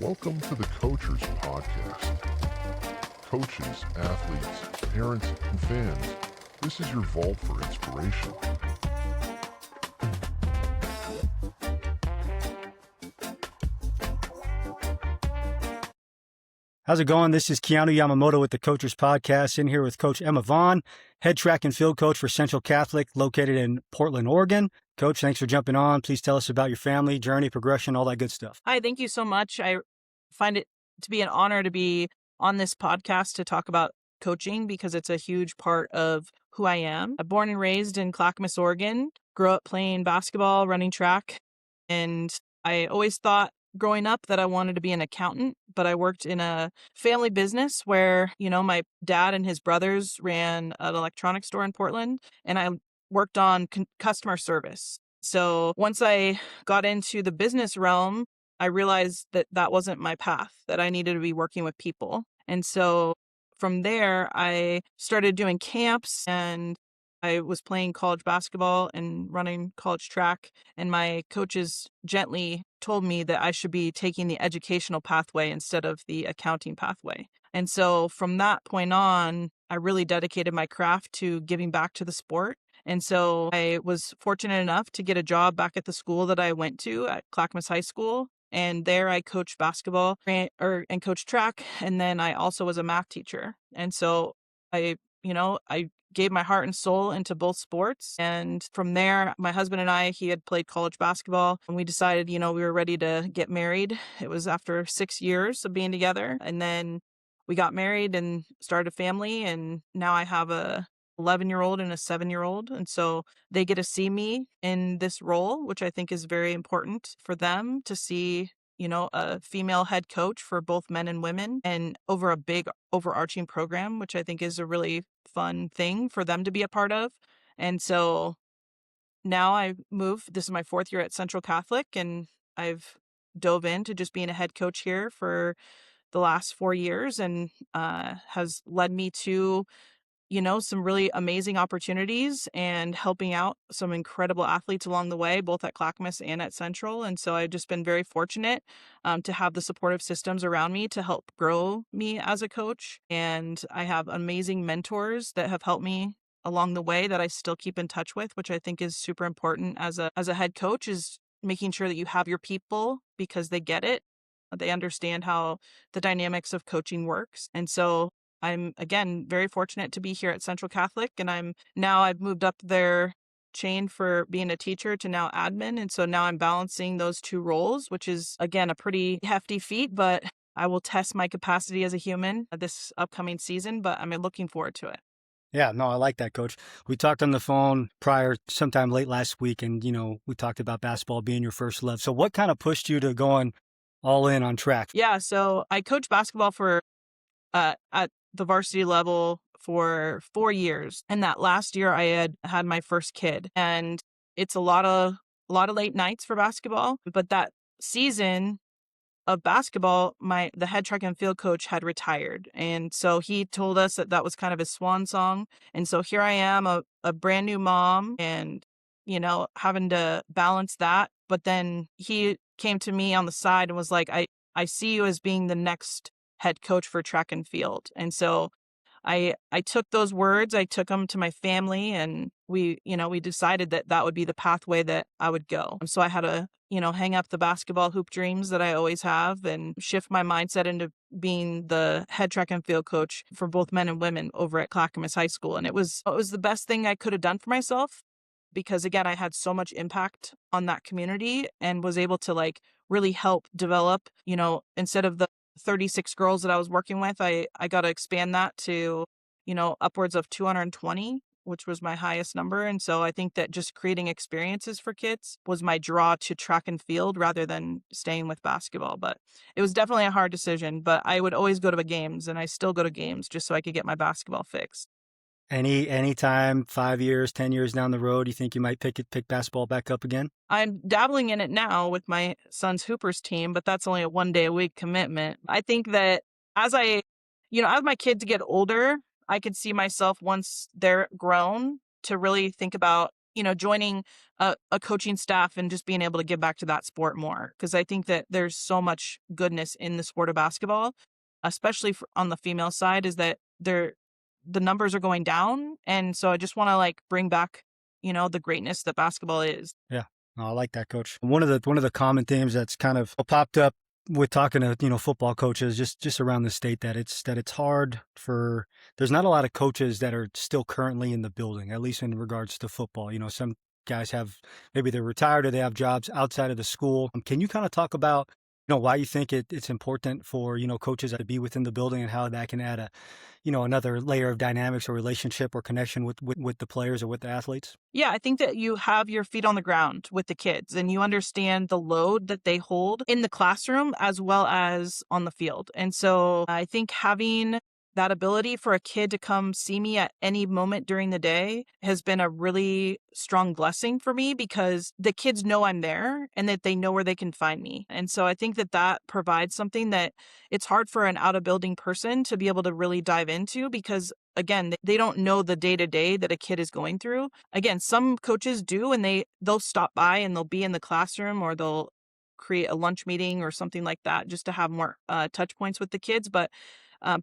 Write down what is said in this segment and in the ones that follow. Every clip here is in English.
Welcome to the Coachers Podcast. Coaches, athletes, parents, and fans, this is your vault for inspiration. How's it going? This is Keanu Yamamoto with the Coachers Podcast, in here with Coach Emma Vaughan, head track and field coach for Central Catholic, located in Portland, Oregon. Coach, thanks for jumping on. Please tell us about your family, journey, progression, all that good stuff. Hi, thank you so much. I find it to be an honor to be on this podcast to talk about coaching because it's a huge part of who I am. I'm born and raised in Clackamas, Oregon, grew up playing basketball, running track, and I always thought growing up that I wanted to be an accountant, but I worked in a family business where, my dad and his brothers ran an electronics store in Portland, and I worked on customer service. So once I got into the business realm, I realized that that wasn't my path, that I needed to be working with people. And so from there, I started doing camps, and I was playing college basketball and running college track. And my coaches gently told me that I should be taking the educational pathway instead of the accounting pathway. And so from that point on, I really dedicated my craft to giving back to the sport. And so I was fortunate enough to get a job back at the school that I went to at Clackamas High School. And there I coached basketball and coached track. And then I also was a math teacher. And so I gave my heart and soul into both sports. And from there, my husband and I, he had played college basketball, and we decided, we were ready to get married. It was after 6 years of being together. And then we got married and started a family. And now I have a 11-year-old and a 7-year-old. And so they get to see me in this role, which I think is very important for them to see, a female head coach for both men and women and over a big overarching program, which I think is a really fun thing for them to be a part of. And so now this is my 4th year at Central Catholic, and I've dove into just being a head coach here for the last 4 years, and has led me to some really amazing opportunities and helping out some incredible athletes along the way, both at Clackamas and at Central. And so I've just been very fortunate to have the supportive systems around me to help grow me as a coach. And I have amazing mentors that have helped me along the way that I still keep in touch with, which I think is super important as a head coach, is making sure that you have your people because they get it. They understand how the dynamics of coaching works. And so I'm, again, very fortunate to be here at Central Catholic, and I've moved up their chain for being a teacher to now admin. And so now I'm balancing those two roles, which is, again, a pretty hefty feat, but I will test my capacity as a human this upcoming season, but I'm looking forward to it. Yeah, no, I like that, Coach. We talked on the phone sometime late last week, and, we talked about basketball being your first love. So what kind of pushed you to going all in on track? Yeah, so I coached basketball at the varsity level for 4 years. And that last year I had my first kid, and it's a lot of late nights for basketball. But that season of basketball, the head track and field coach had retired. And so he told us that was kind of his swan song. And so here I am, a brand new mom, and, having to balance that. But then he came to me on the side and was like, I see you as being the next head coach for track and field. And so I took those words, I took them to my family, and we decided that would be the pathway that I would go. So I had to, hang up the basketball hoop dreams that I always have and shift my mindset into being the head track and field coach for both men and women over at Clackamas High School. And it was the best thing I could have done for myself, because again, I had so much impact on that community and was able to really help develop, instead of the 36 girls that I was working with, I got to expand that to, upwards of 220, which was my highest number. And so I think that just creating experiences for kids was my draw to track and field rather than staying with basketball. But it was definitely a hard decision, but I would always go to the games, and I still go to games just so I could get my basketball fixed. Any time, 5 years, 10 years down the road, you think you might pick basketball back up again? I'm dabbling in it now with my son's Hoopers team, but that's only a 1-day-a-week commitment. I think that as my kids get older, I could see myself, once they're grown, to really think about joining a coaching staff and just being able to give back to that sport more. Because I think that there's so much goodness in the sport of basketball, especially on the female side, is that the numbers are going down. And so I just want to like bring back, the greatness that basketball is. Yeah. I like that, Coach. One of the common themes that's kind of popped up with talking to football coaches just around the state, that it's hard for, there's not a lot of coaches that are still currently in the building, at least in regards to football. Some guys have, maybe they're retired or they have jobs outside of the school. Can you kind of talk about why you think it's important for coaches to be within the building, and how that can add a another layer of dynamics or relationship or connection with the players or with the athletes? Yeah, I think that you have your feet on the ground with the kids and you understand the load that they hold in the classroom as well as on the field. And so I think having that ability for a kid to come see me at any moment during the day has been a really strong blessing for me, because the kids know I'm there and that they know where they can find me. And so I think that provides something that it's hard for an out of building person to be able to really dive into, because again, they don't know the day to day that a kid is going through. Again, some coaches do, and they'll stop by and they'll be in the classroom, or they'll create a lunch meeting or something like that just to have more touch points with the kids. But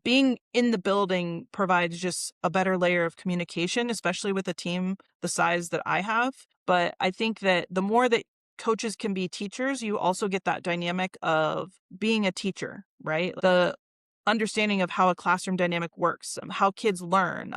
being in the building provides just a better layer of communication, especially with a team the size that I have. But I think that the more that coaches can be teachers, you also get that dynamic of being a teacher, right? The understanding of how a classroom dynamic works, how kids learn,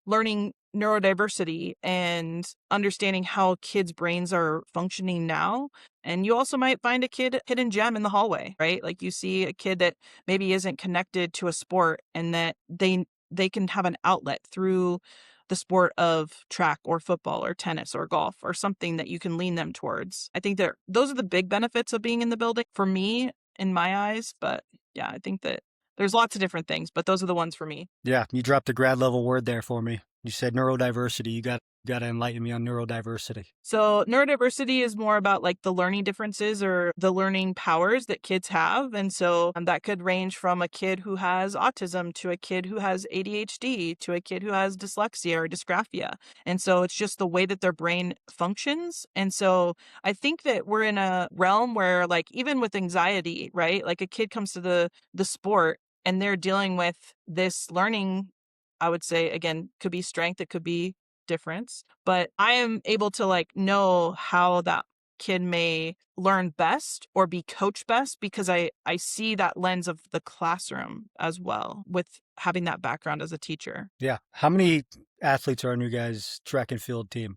learning neurodiversity, and understanding how kids' brains are functioning now. And you also might find a hidden gem in the hallway, right? Like you see a kid that maybe isn't connected to a sport, and that they can have an outlet through the sport of track or football or tennis or golf or something that you can lean them towards. I think that those are the big benefits of being in the building for me, in my eyes. But yeah, I think that there's lots of different things, but those are the ones for me. Yeah, you dropped a grad level word there for me. You said neurodiversity. You got to enlighten me on neurodiversity. So neurodiversity is more about like the learning differences or the learning powers that kids have. And so that could range from a kid who has autism to a kid who has ADHD to a kid who has dyslexia or dysgraphia. And so it's just the way that their brain functions. And so I think that we're in a realm where, like, even with anxiety, right? Like a kid comes to the sport and they're dealing with this learning, I would say, again, could be strength, it could be difference, but I am able to like know how that kid may learn best or be coached best, because I see that lens of the classroom as well, with having that background as a teacher. Yeah. How many athletes are on your guys' track and field team?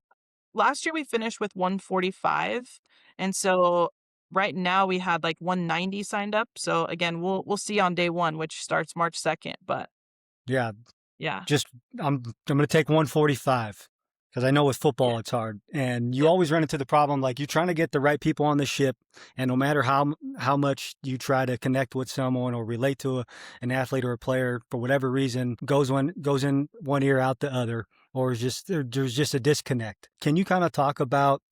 Last year we finished with 145. And so right now we had like 190 signed up. So again, we'll see on day one, which starts March 2nd. But Yeah. yeah. Just I'm going to take 145, because I know with football Yeah. it's hard, and you always run into the problem, like you're trying to get the right people on the ship, and no matter how much you try to connect with someone or relate to an athlete or a player, for whatever reason, goes in one ear out the other, or there's just a disconnect. Can you kind of talk about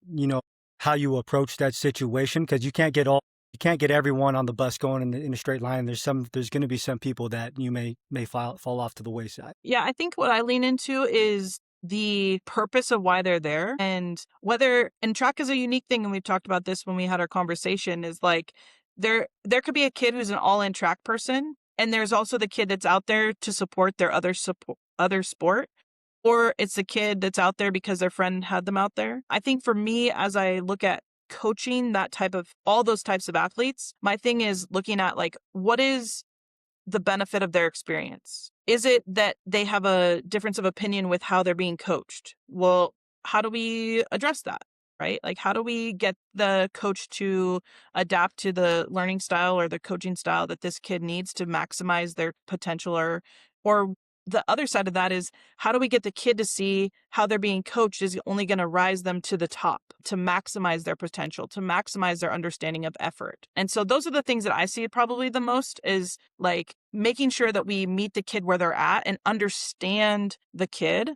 how you approach that situation, because you can't get everyone on the bus going in a straight line. There's going to be some people that you may fall off to the wayside. Yeah, I think what I lean into is the purpose of why they're there, and track is a unique thing. And we've talked about this when we had our conversation, is like there could be a kid who's an all-in track person, and there's also the kid that's out there to support their other sport, or it's the kid that's out there because their friend had them out there. I think for me, as I look at coaching all those types of athletes, my thing is looking at like, what is the benefit of their experience? Is it that they have a difference of opinion with how they're being coached? Well, how do we address that? Right? Like, how do we get the coach to adapt to the learning style or the coaching style that this kid needs to maximize their potential? Or the other side of that is, how do we get the kid to see how they're being coached is only going to rise them to the top, to maximize their potential, to maximize their understanding of effort? And so those are the things that I see probably the most, is like making sure that we meet the kid where they're at and understand the kid.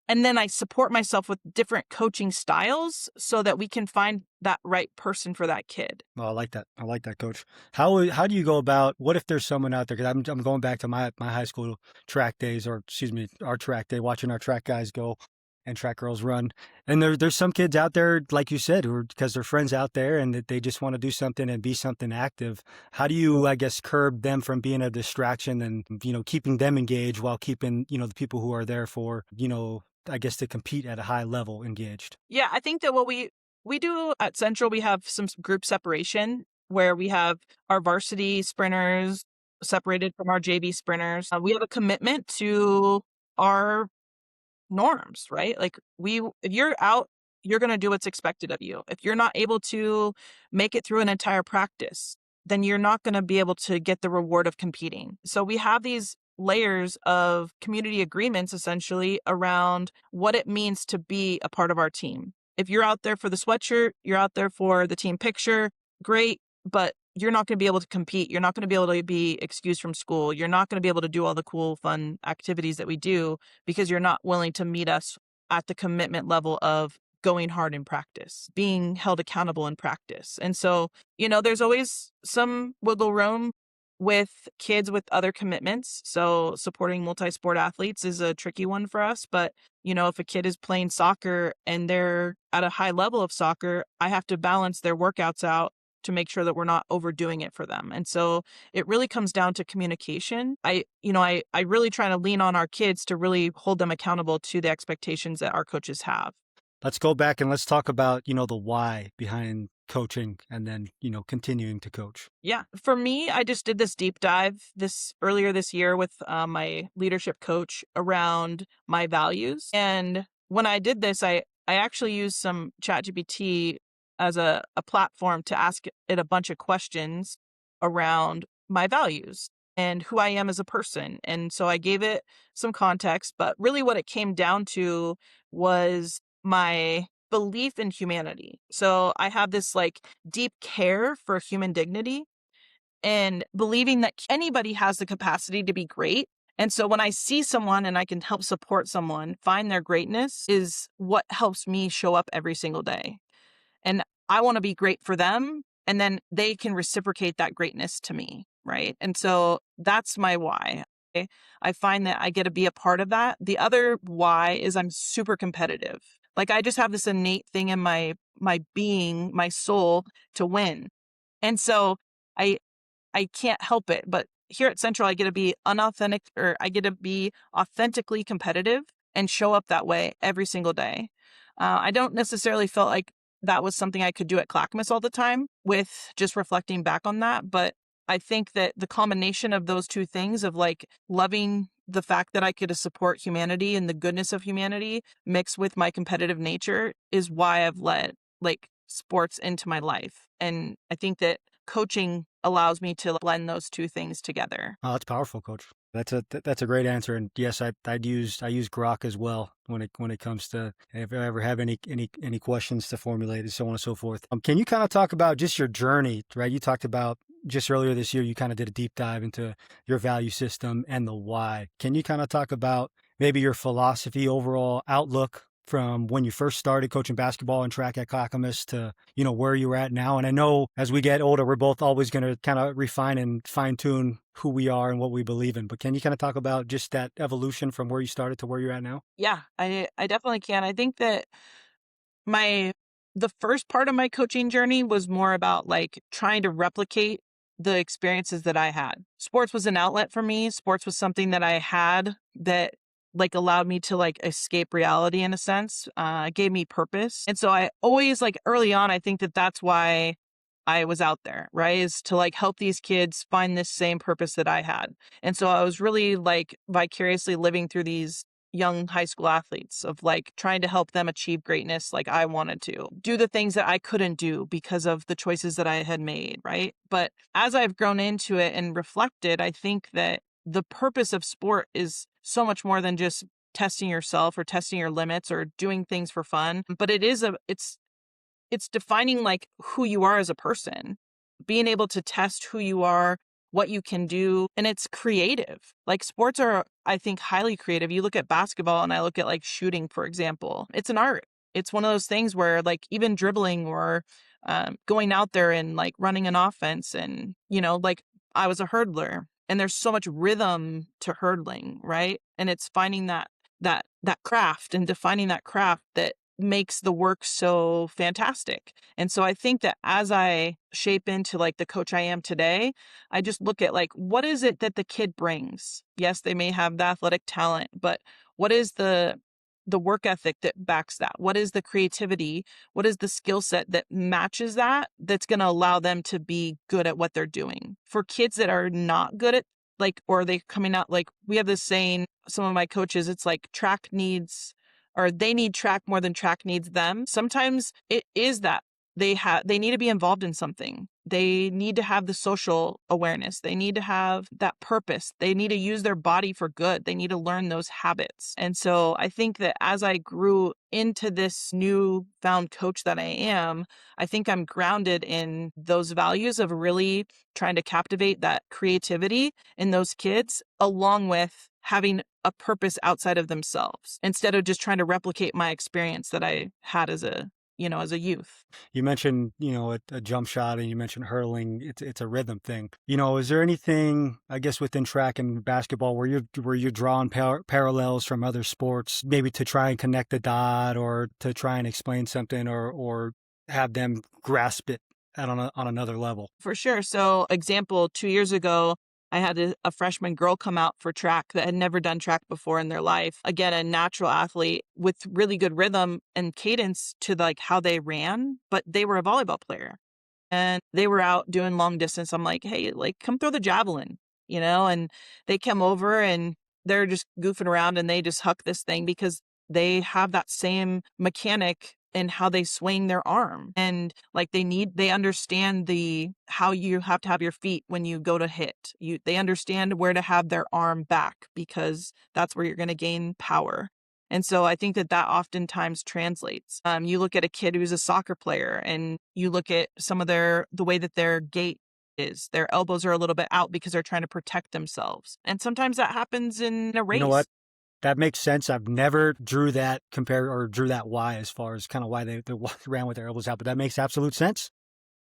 And then I support myself with different coaching styles so that we can find that right person for that kid. Well, I like that, Coach. How do you go about, what if there's someone out there, because I'm going back to my high school track days, or excuse me, our track day, watching our track guys go. and track girls run. And there's some kids out there, like you said, who are, because their friends out there and that they just want to do something and be something active. How do you, I guess, curb them from being a distraction and, keeping them engaged while keeping, the people who are there for, I guess, to compete at a high level engaged? Yeah, I think that what we do at Central, we have some group separation where we have our varsity sprinters separated from our JV sprinters. We have a commitment to our norms, right? Like if you're out, you're going to do what's expected of you. If you're not able to make it through an entire practice, then you're not going to be able to get the reward of competing. So we have these layers of community agreements essentially around what it means to be a part of our team. If you're out there for the sweatshirt, you're out there for the team picture, great, but you're not going to be able to compete. You're not going to be able to be excused from school. You're not going to be able to do all the cool, fun activities that we do because you're not willing to meet us at the commitment level of going hard in practice, being held accountable in practice. And so, there's always some wiggle room with kids with other commitments. So supporting multi-sport athletes is a tricky one for us. But, if a kid is playing soccer and they're at a high level of soccer, I have to balance their workouts out to make sure that we're not overdoing it for them. And so it really comes down to communication. I really try to lean on our kids to really hold them accountable to the expectations that our coaches have. Let's go back and let's talk about, the why behind coaching and then, continuing to coach. Yeah. For me, I just did this deep dive earlier this year with my leadership coach around my values. And when I did this, I actually used some ChatGPT as a platform to ask it a bunch of questions around my values and who I am as a person. And so I gave it some context, but really what it came down to was my belief in humanity. So I have this deep care for human dignity and believing that anybody has the capacity to be great. And so when I see someone and I can help support someone find their greatness is what helps me show up every single day. And I want to be great for them. And then they can reciprocate that greatness to me. Right. And so that's my why. I find that I get to be a part of that. The other why is I'm super competitive. I just have this innate thing in my being, my soul to win. And so I can't help it. But here at Central, I get to be I get to be authentically competitive and show up that way every single day. I don't necessarily feel like that was something I could do at Clackamas all the time with just reflecting back on that. But I think that the combination of those two things of loving the fact that I could support humanity and the goodness of humanity mixed with my competitive nature is why I've led sports into my life. And I think that coaching allows me to blend those two things together. Oh, that's powerful, Coach. That's a great answer. And yes, I use Grok as well when it comes to if I ever have any questions to formulate and so on and so forth. Can you kind of talk about just your journey, right? You talked about just earlier this year, you kind of did a deep dive into your value system and the why. Can you kind of talk about maybe your philosophy, overall outlook from when you first started coaching basketball and track at Clackamas to, where you're at now? And I know as we get older, we're both always going to kind of refine and fine tune who we are and what we believe in. But can you kind of talk about just that evolution from where you started to where you're at now? Yeah, I definitely can. I think that the first part of my coaching journey was more about trying to replicate the experiences that I had. Sports was an outlet for me. Sports was something that I had that allowed me to escape reality in a sense. It gave me purpose. And so I always early on, I think that that's why I was out there, right? Is to help these kids find this same purpose that I had. And so I was really vicariously living through these young high school athletes of trying to help them achieve greatness like I wanted to do the things that I couldn't do because of the choices that I had made, right? But as I've grown into it and reflected, I think that the purpose of sport is so much more than just testing yourself or testing your limits or doing things for fun, but it's defining who you are as a person, being able to test who you are, what you can do, and it's creative. Sports are, I think, highly creative. You look at basketball and I look at shooting, for example. It's an art. It's one of those things where even dribbling or going out there and running an offense and, I was a hurdler and there's so much rhythm to hurdling, right? And it's finding that that craft and defining that craft that makes the work so fantastic. And so I think that as I shape into like the coach I am today, I just look at like, what is it that the kid brings? Yes, they may have the athletic talent, but what is the work ethic that backs that? What is the creativity? What is the skill set that matches that, that's going to allow them to be good at what they're doing? For kids that are not good at like, or they coming out, like we have this saying, some of my coaches, it's like track needs, or they need track more than track needs them. Sometimes it is that they need to be involved in something. They need to have the social awareness. They need to have that purpose. They need to use their body for good. They need to learn those habits. And so I think that as I grew into this newfound coach that I am, I think I'm grounded in those values of really trying to captivate that creativity in those kids, along with having a purpose outside of themselves, instead of just trying to replicate my experience that I had as a youth. You mentioned, a jump shot, and you mentioned hurling. It's a rhythm thing. Is there anything, I guess, within track and basketball where you're drawing parallels from other sports, maybe to try and connect the dot or to try and explain something or have them grasp it on another level? For sure. So, example, 2 years ago, I had a freshman girl come out for track that had never done track before in their life. Again, a natural athlete with really good rhythm and cadence to like how they ran, but they were a volleyball player and they were out doing long distance. I'm like, hey, like come throw the javelin, and they come over and they're just goofing around and they just huck this thing because they have that same mechanic in how they swing their arm. And like they understand how you have to have your feet when you go to hit. They understand where to have their arm back because that's where you're going to gain power. And so I think that oftentimes translates. You look at a kid who's a soccer player and you look at some of the way that their gait is, their elbows are a little bit out because they're trying to protect themselves. And sometimes that happens in a race. You know what? That makes sense. I've never drew that Y as far as kind of why they ran with their elbows out, but that makes absolute sense.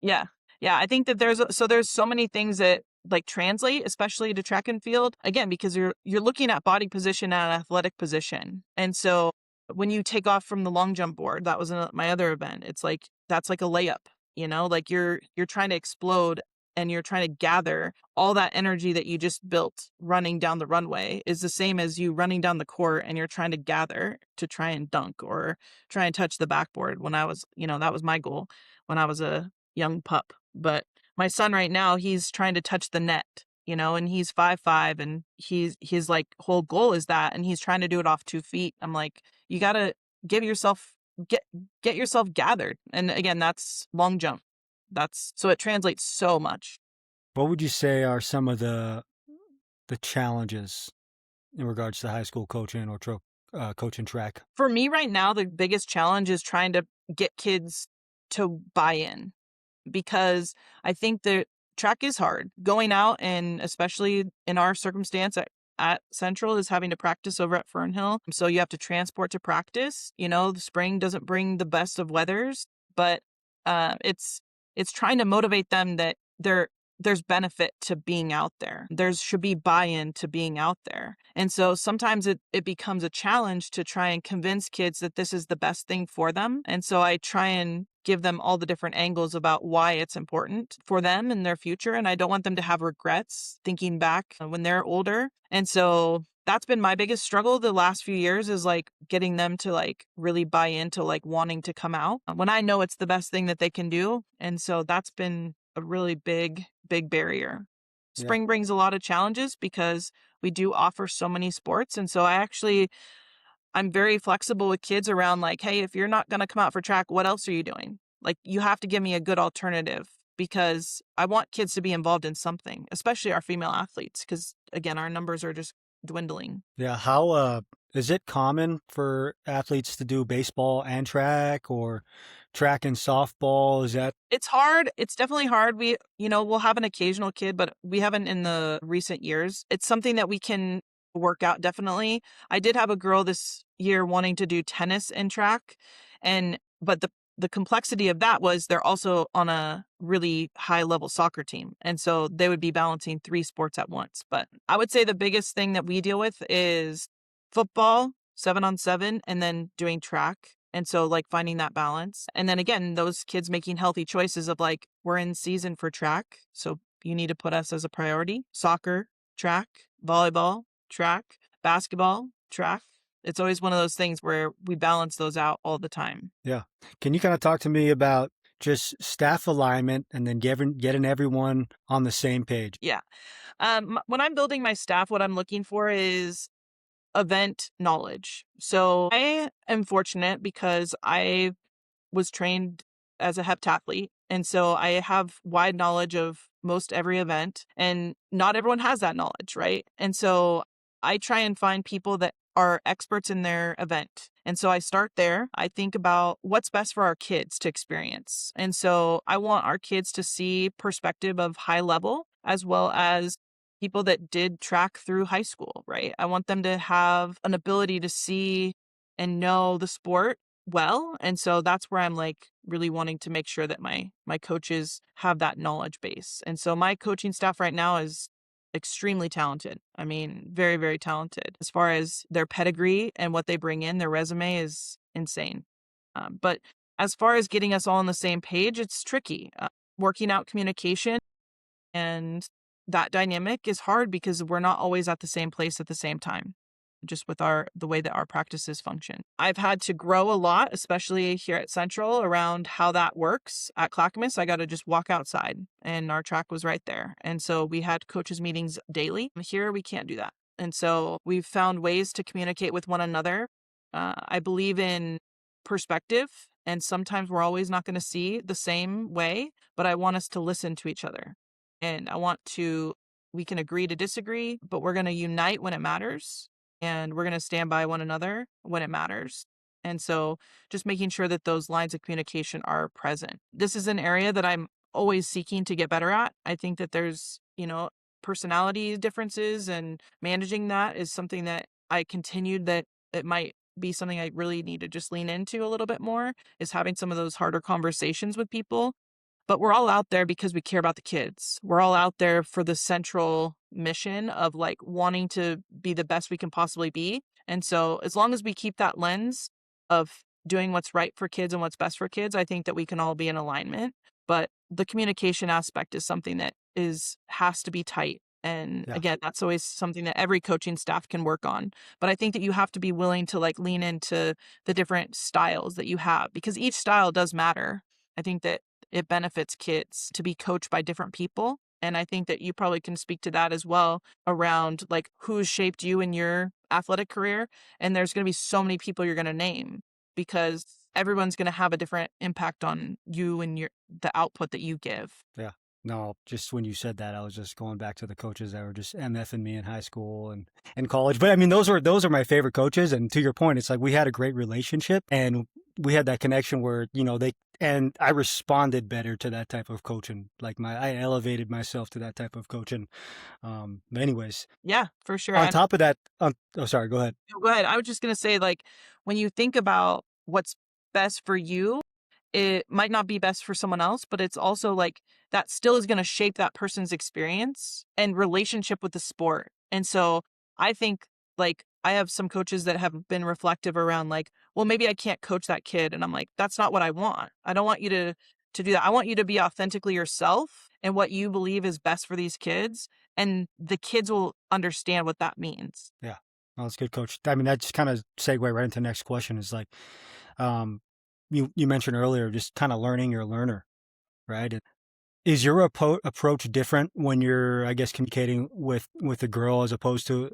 Yeah. Yeah. I think that there's so many things that like translate, especially to track and field, again, because you're looking at body position and athletic position. And so when you take off from the long jump board, that was my other event. It's like, that's like a layup, like you're trying to explode and you're trying to gather all that energy that you just built running down the runway is the same as you running down the court and you're trying to gather to try and dunk or try and touch the backboard. When I was, that was my goal when I was a young pup. But my son right now, he's trying to touch the net, and he's 5'5", and his like whole goal is that, and he's trying to do it off 2 feet. I'm like, you got to get yourself gathered. And again, that's long jump. So it translates so much. What would you say are some of the challenges in regards to high school coaching or coaching track? For me right now, the biggest challenge is trying to get kids to buy in, because I think that track is hard. Going out, and especially in our circumstance at Central, is having to practice over at Fernhill. So you have to transport to practice. The spring doesn't bring the best of weathers, but it's trying to motivate them that there's benefit to being out there. There should be buy-in to being out there. And so sometimes it becomes a challenge to try and convince kids that this is the best thing for them. And so I try and give them all the different angles about why it's important for them in their future. And I don't want them to have regrets thinking back when they're older. And so that's been my biggest struggle the last few years, is like getting them to like really buy into like wanting to come out when I know it's the best thing that they can do. And so that's been a really big barrier. Spring brings a lot of challenges because we do offer so many sports. And so I'm very flexible with kids around like, hey, if you're not going to come out for track, what else are you doing? Like, you have to give me a good alternative, because I want kids to be involved in something, especially our female athletes, because again, our numbers are just dwindling. Yeah. How is it common for athletes to do baseball and track, or track and softball? It's hard. It's definitely hard. We'll have an occasional kid, but we haven't in the recent years. It's something that we can work out, definitely. I did have a girl this year wanting to do tennis and track, but the complexity of that was they're also on a really high level soccer team. And so they would be balancing 3 sports at once. But I would say the biggest thing that we deal with is football, 7-on-7, and then doing track. And so like finding that balance. And then again, those kids making healthy choices of like, we're in season for track. So you need to put us as a priority. Soccer, track, volleyball, track, basketball, track. It's always one of those things where we balance those out all the time. Yeah. Can you kind of talk to me about just staff alignment and then getting everyone on the same page? Yeah. When I'm building my staff, what I'm looking for is event knowledge. So I am fortunate because I was trained as a heptathlete. And so I have wide knowledge of most every event, and not everyone has that knowledge, right? And so I try and find people that are experts in their event. And so I start there. I think about what's best for our kids to experience. And so I want our kids to see perspective of high level as well as people that did track through high school, right? I want them to have an ability to see and know the sport well. And so that's where I'm like really wanting to make sure that my coaches have that knowledge base. And so my coaching staff right now is extremely talented. I mean, very, very talented. As far as their pedigree and what they bring in, their resume is insane. But as far as getting us all on the same page, it's tricky. Working out communication and that dynamic is hard because we're not always at the same place at the same time, just with the way that our practices function. I've had to grow a lot, especially here at Central, around how that works. At Clackamas, I got to just walk outside and our track was right there. And so we had coaches meetings daily. Here, we can't do that. And so we've found ways to communicate with one another. I believe in perspective, and sometimes we're always not going to see the same way, but I want us to listen to each other. And we can agree to disagree, but we're going to unite when it matters. And we're going to stand by one another when it matters. And so just making sure that those lines of communication are present. This is an area that I'm always seeking to get better at. I think that there's, personality differences, and managing that is something that I continued that it might be something I really need to just lean into a little bit more, is having some of those harder conversations with people. But we're all out there because we care about the kids. We're all out there for the central mission of like wanting to be the best we can possibly be. And so as long as we keep that lens of doing what's right for kids and what's best for kids, I think that we can all be in alignment. But the communication aspect is something that has to be tight. And Yeah. again, that's always something that every coaching staff can work on. But I think that you have to be willing to like lean into the different styles that you have, because each style does matter. I think that it benefits kids to be coached by different people. And I think that you probably can speak to that as well, around like who's shaped you in your athletic career. And there's going to be so many people you're going to name, because everyone's going to have a different impact on you and the output that you give. Yeah. No, just when you said that, I was just going back to the coaches that were just MFing me in high school and college. But I mean, those are my favorite coaches. And to your point, it's like we had a great relationship and we had that connection where, and I responded better to that type of coaching. Like I elevated myself to that type of coaching. But anyways, Yeah, for sure. on top of that, sorry, go ahead. Go ahead. I was just going to say, like, when you think about what's best for you, it might not be best for someone else, but it's also like that still is going to shape that person's experience and relationship with the sport. And so I think like I have some coaches that have been reflective around like, well, maybe I can't coach that kid. And I'm like, that's not what I want. I don't want you to do that. I want you to be authentically yourself and what you believe is best for these kids. And the kids will understand what that means. Yeah. Well, that's good, coach. I mean, that just kind of segue right into the next question is like, you mentioned earlier, just kind of learning your learner, right? Is your approach different when you're, I guess, communicating with a girl as opposed to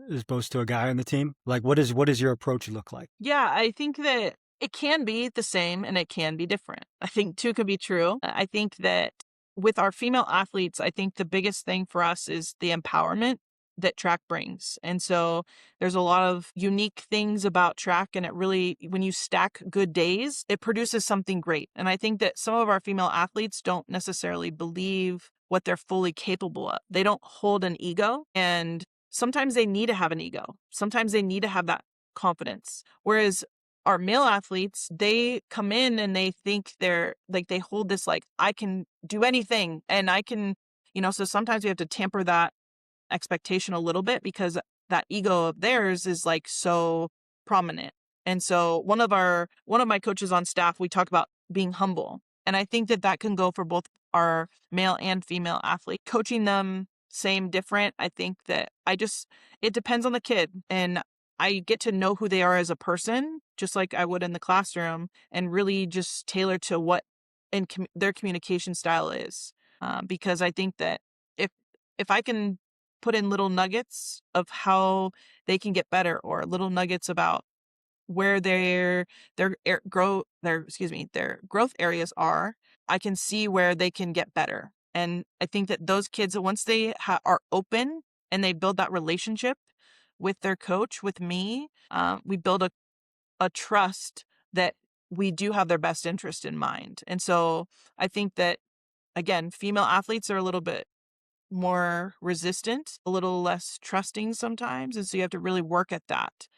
a guy on the team? Like, what does your approach look like? Yeah, I think that it can be the same and it can be different. I think two could be true. I think that with our female athletes, I think the biggest thing for us is the empowerment that track brings. And so there's a lot of unique things about track, and it really, when you stack good days, it produces something great. And I think that some of our female athletes don't necessarily believe what they're fully capable of. They don't hold an ego, and sometimes they need to have an ego. Sometimes they need to have that confidence. Whereas our male athletes, they come in and they think they're like, they hold this like, I can do anything and I can, so sometimes we have to tamper that expectation a little bit, because that ego of theirs is like so prominent. And so one of my coaches on staff, we talk about being humble. And I think that can go for both our male and female athlete. Coaching them, same, different. I think that it depends on the kid. And I get to know who they are as a person, just like I would in the classroom, and really just tailor to what their communication style is. Because I think that if I can put in little nuggets of how they can get better, or little nuggets about where their growth areas are, I can see where they can get better. And I think that those kids, once they are open and they build that relationship with their coach, with me, we build a trust that we do have their best interest in mind. And so I think that, again, female athletes are a little bit more resistant, a little less trusting sometimes. And so you have to really work at that.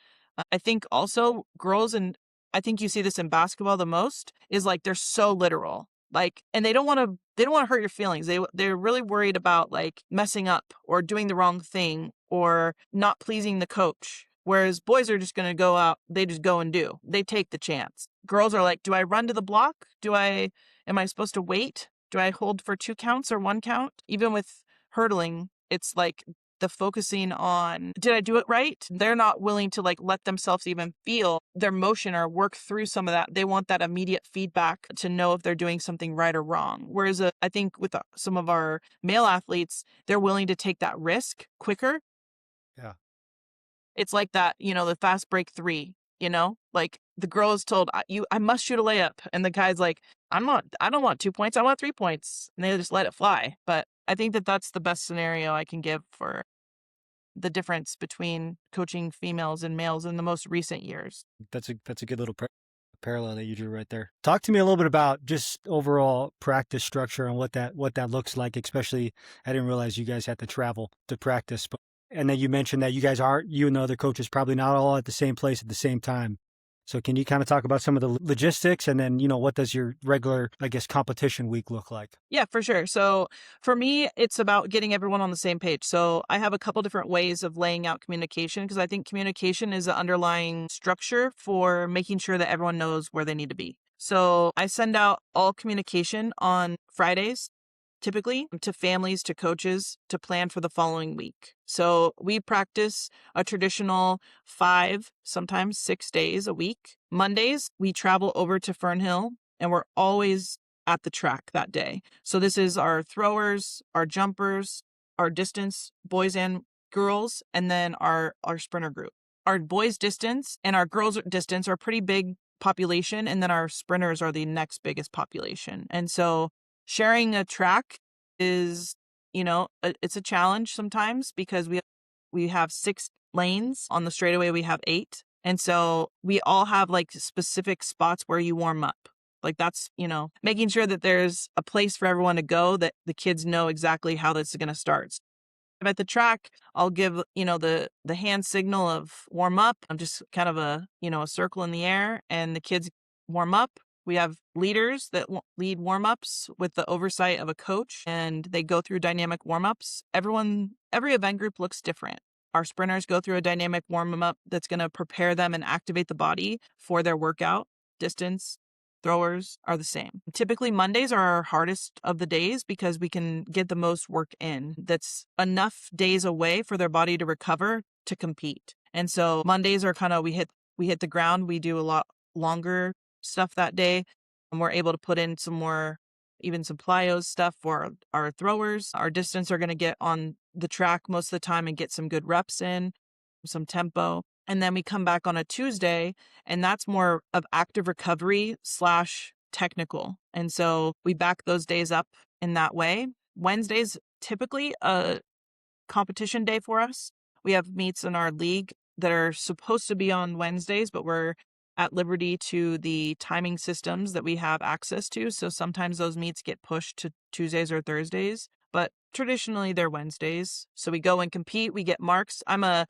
I think also girls, and I think you see this in basketball the most, is like they're so literal. Like, and they don't want to hurt your feelings. They're really worried about like messing up or doing the wrong thing or not pleasing the coach. Whereas boys are just going to go out, they just go and do. They take the chance. Girls are like, do I run to the block? Am I supposed to wait? Do I hold for 2 counts or 1 count? Even with hurdling, it's like the focusing on, did I do it right? They're not willing to like let themselves even feel their motion or work through some of that. They want that immediate feedback to know if they're doing something right or wrong. Whereas I think with some of our male athletes, they're willing to take that risk quicker. Yeah. It's like that, the fast break 3, like the girl is told, I must shoot a layup. And the guy's like, I don't want 2 points. I want 3 points. And they just let it fly. But I think that that's the best scenario I can give for the difference between coaching females and males in the most recent years. That's a good little parallel that you drew right there. Talk to me a little bit about just overall practice structure and what that looks like. Especially, I didn't realize you guys had to travel to practice, and then you mentioned that you and the other coaches probably not all at the same place at the same time. So can you kind of talk about some of the logistics, and then, what does your regular, I guess, competition week look like? Yeah, for sure. So for me, it's about getting everyone on the same page. So I have a couple different ways of laying out communication, because I think communication is the underlying structure for making sure that everyone knows where they need to be. So I send out all communication on Fridays, typically to families, to coaches, to plan for the following week. So we practice a traditional 5, sometimes 6 days a week. Mondays, we travel over to Fernhill, and we're always at the track that day. So this is our throwers, our jumpers, our distance, boys and girls, and then our sprinter group. Our boys distance and our girls distance are pretty big population, and then our sprinters are the next biggest population. And so sharing a track is, it's a challenge sometimes, because we have 6 lanes. On the straightaway, we have 8. And so we all have like specific spots where you warm up. Like that's, making sure that there's a place for everyone to go, that the kids know exactly how this is going to start. At the track, I'll give, the hand signal of warm up. I'm just kind of a circle in the air, and the kids warm up. We have leaders that lead warm-ups with the oversight of a coach, and they go through dynamic warm-ups. Every event group looks different. Our sprinters go through a dynamic warm-up that's going to prepare them and activate the body for their workout. Distance, throwers are the same. Typically, Mondays are our hardest of the days, because we can get the most work in. That's enough days away for their body to recover to compete. And so Mondays are kind of, we hit the ground. We do a lot longer stuff that day, and we're able to put in some more, even some plyos stuff for our throwers. Our distance are going to get on the track most of the time and get some good reps in, some tempo. And then we come back on a Tuesday, and that's more of active recovery / technical. And so we back those days up in that way. Wednesday's typically a competition day for us. We have meets in our league that are supposed to be on Wednesdays, but we're at liberty to the timing systems that we have access to. So sometimes those meets get pushed to Tuesdays or Thursdays, but traditionally they're Wednesdays. So we go and compete, we get marks. I'm a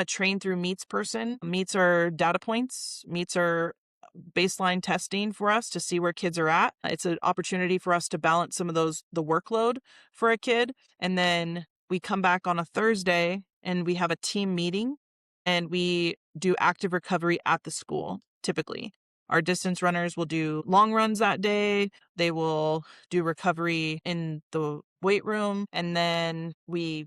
train through meets person. Meets are data points. Meets are baseline testing for us to see where kids are at. It's an opportunity for us to balance some of the workload for a kid. And then we come back on a Thursday and we have a team meeting, and we do active recovery at the school, typically. Our distance runners will do long runs that day. They will do recovery in the weight room. And then we'll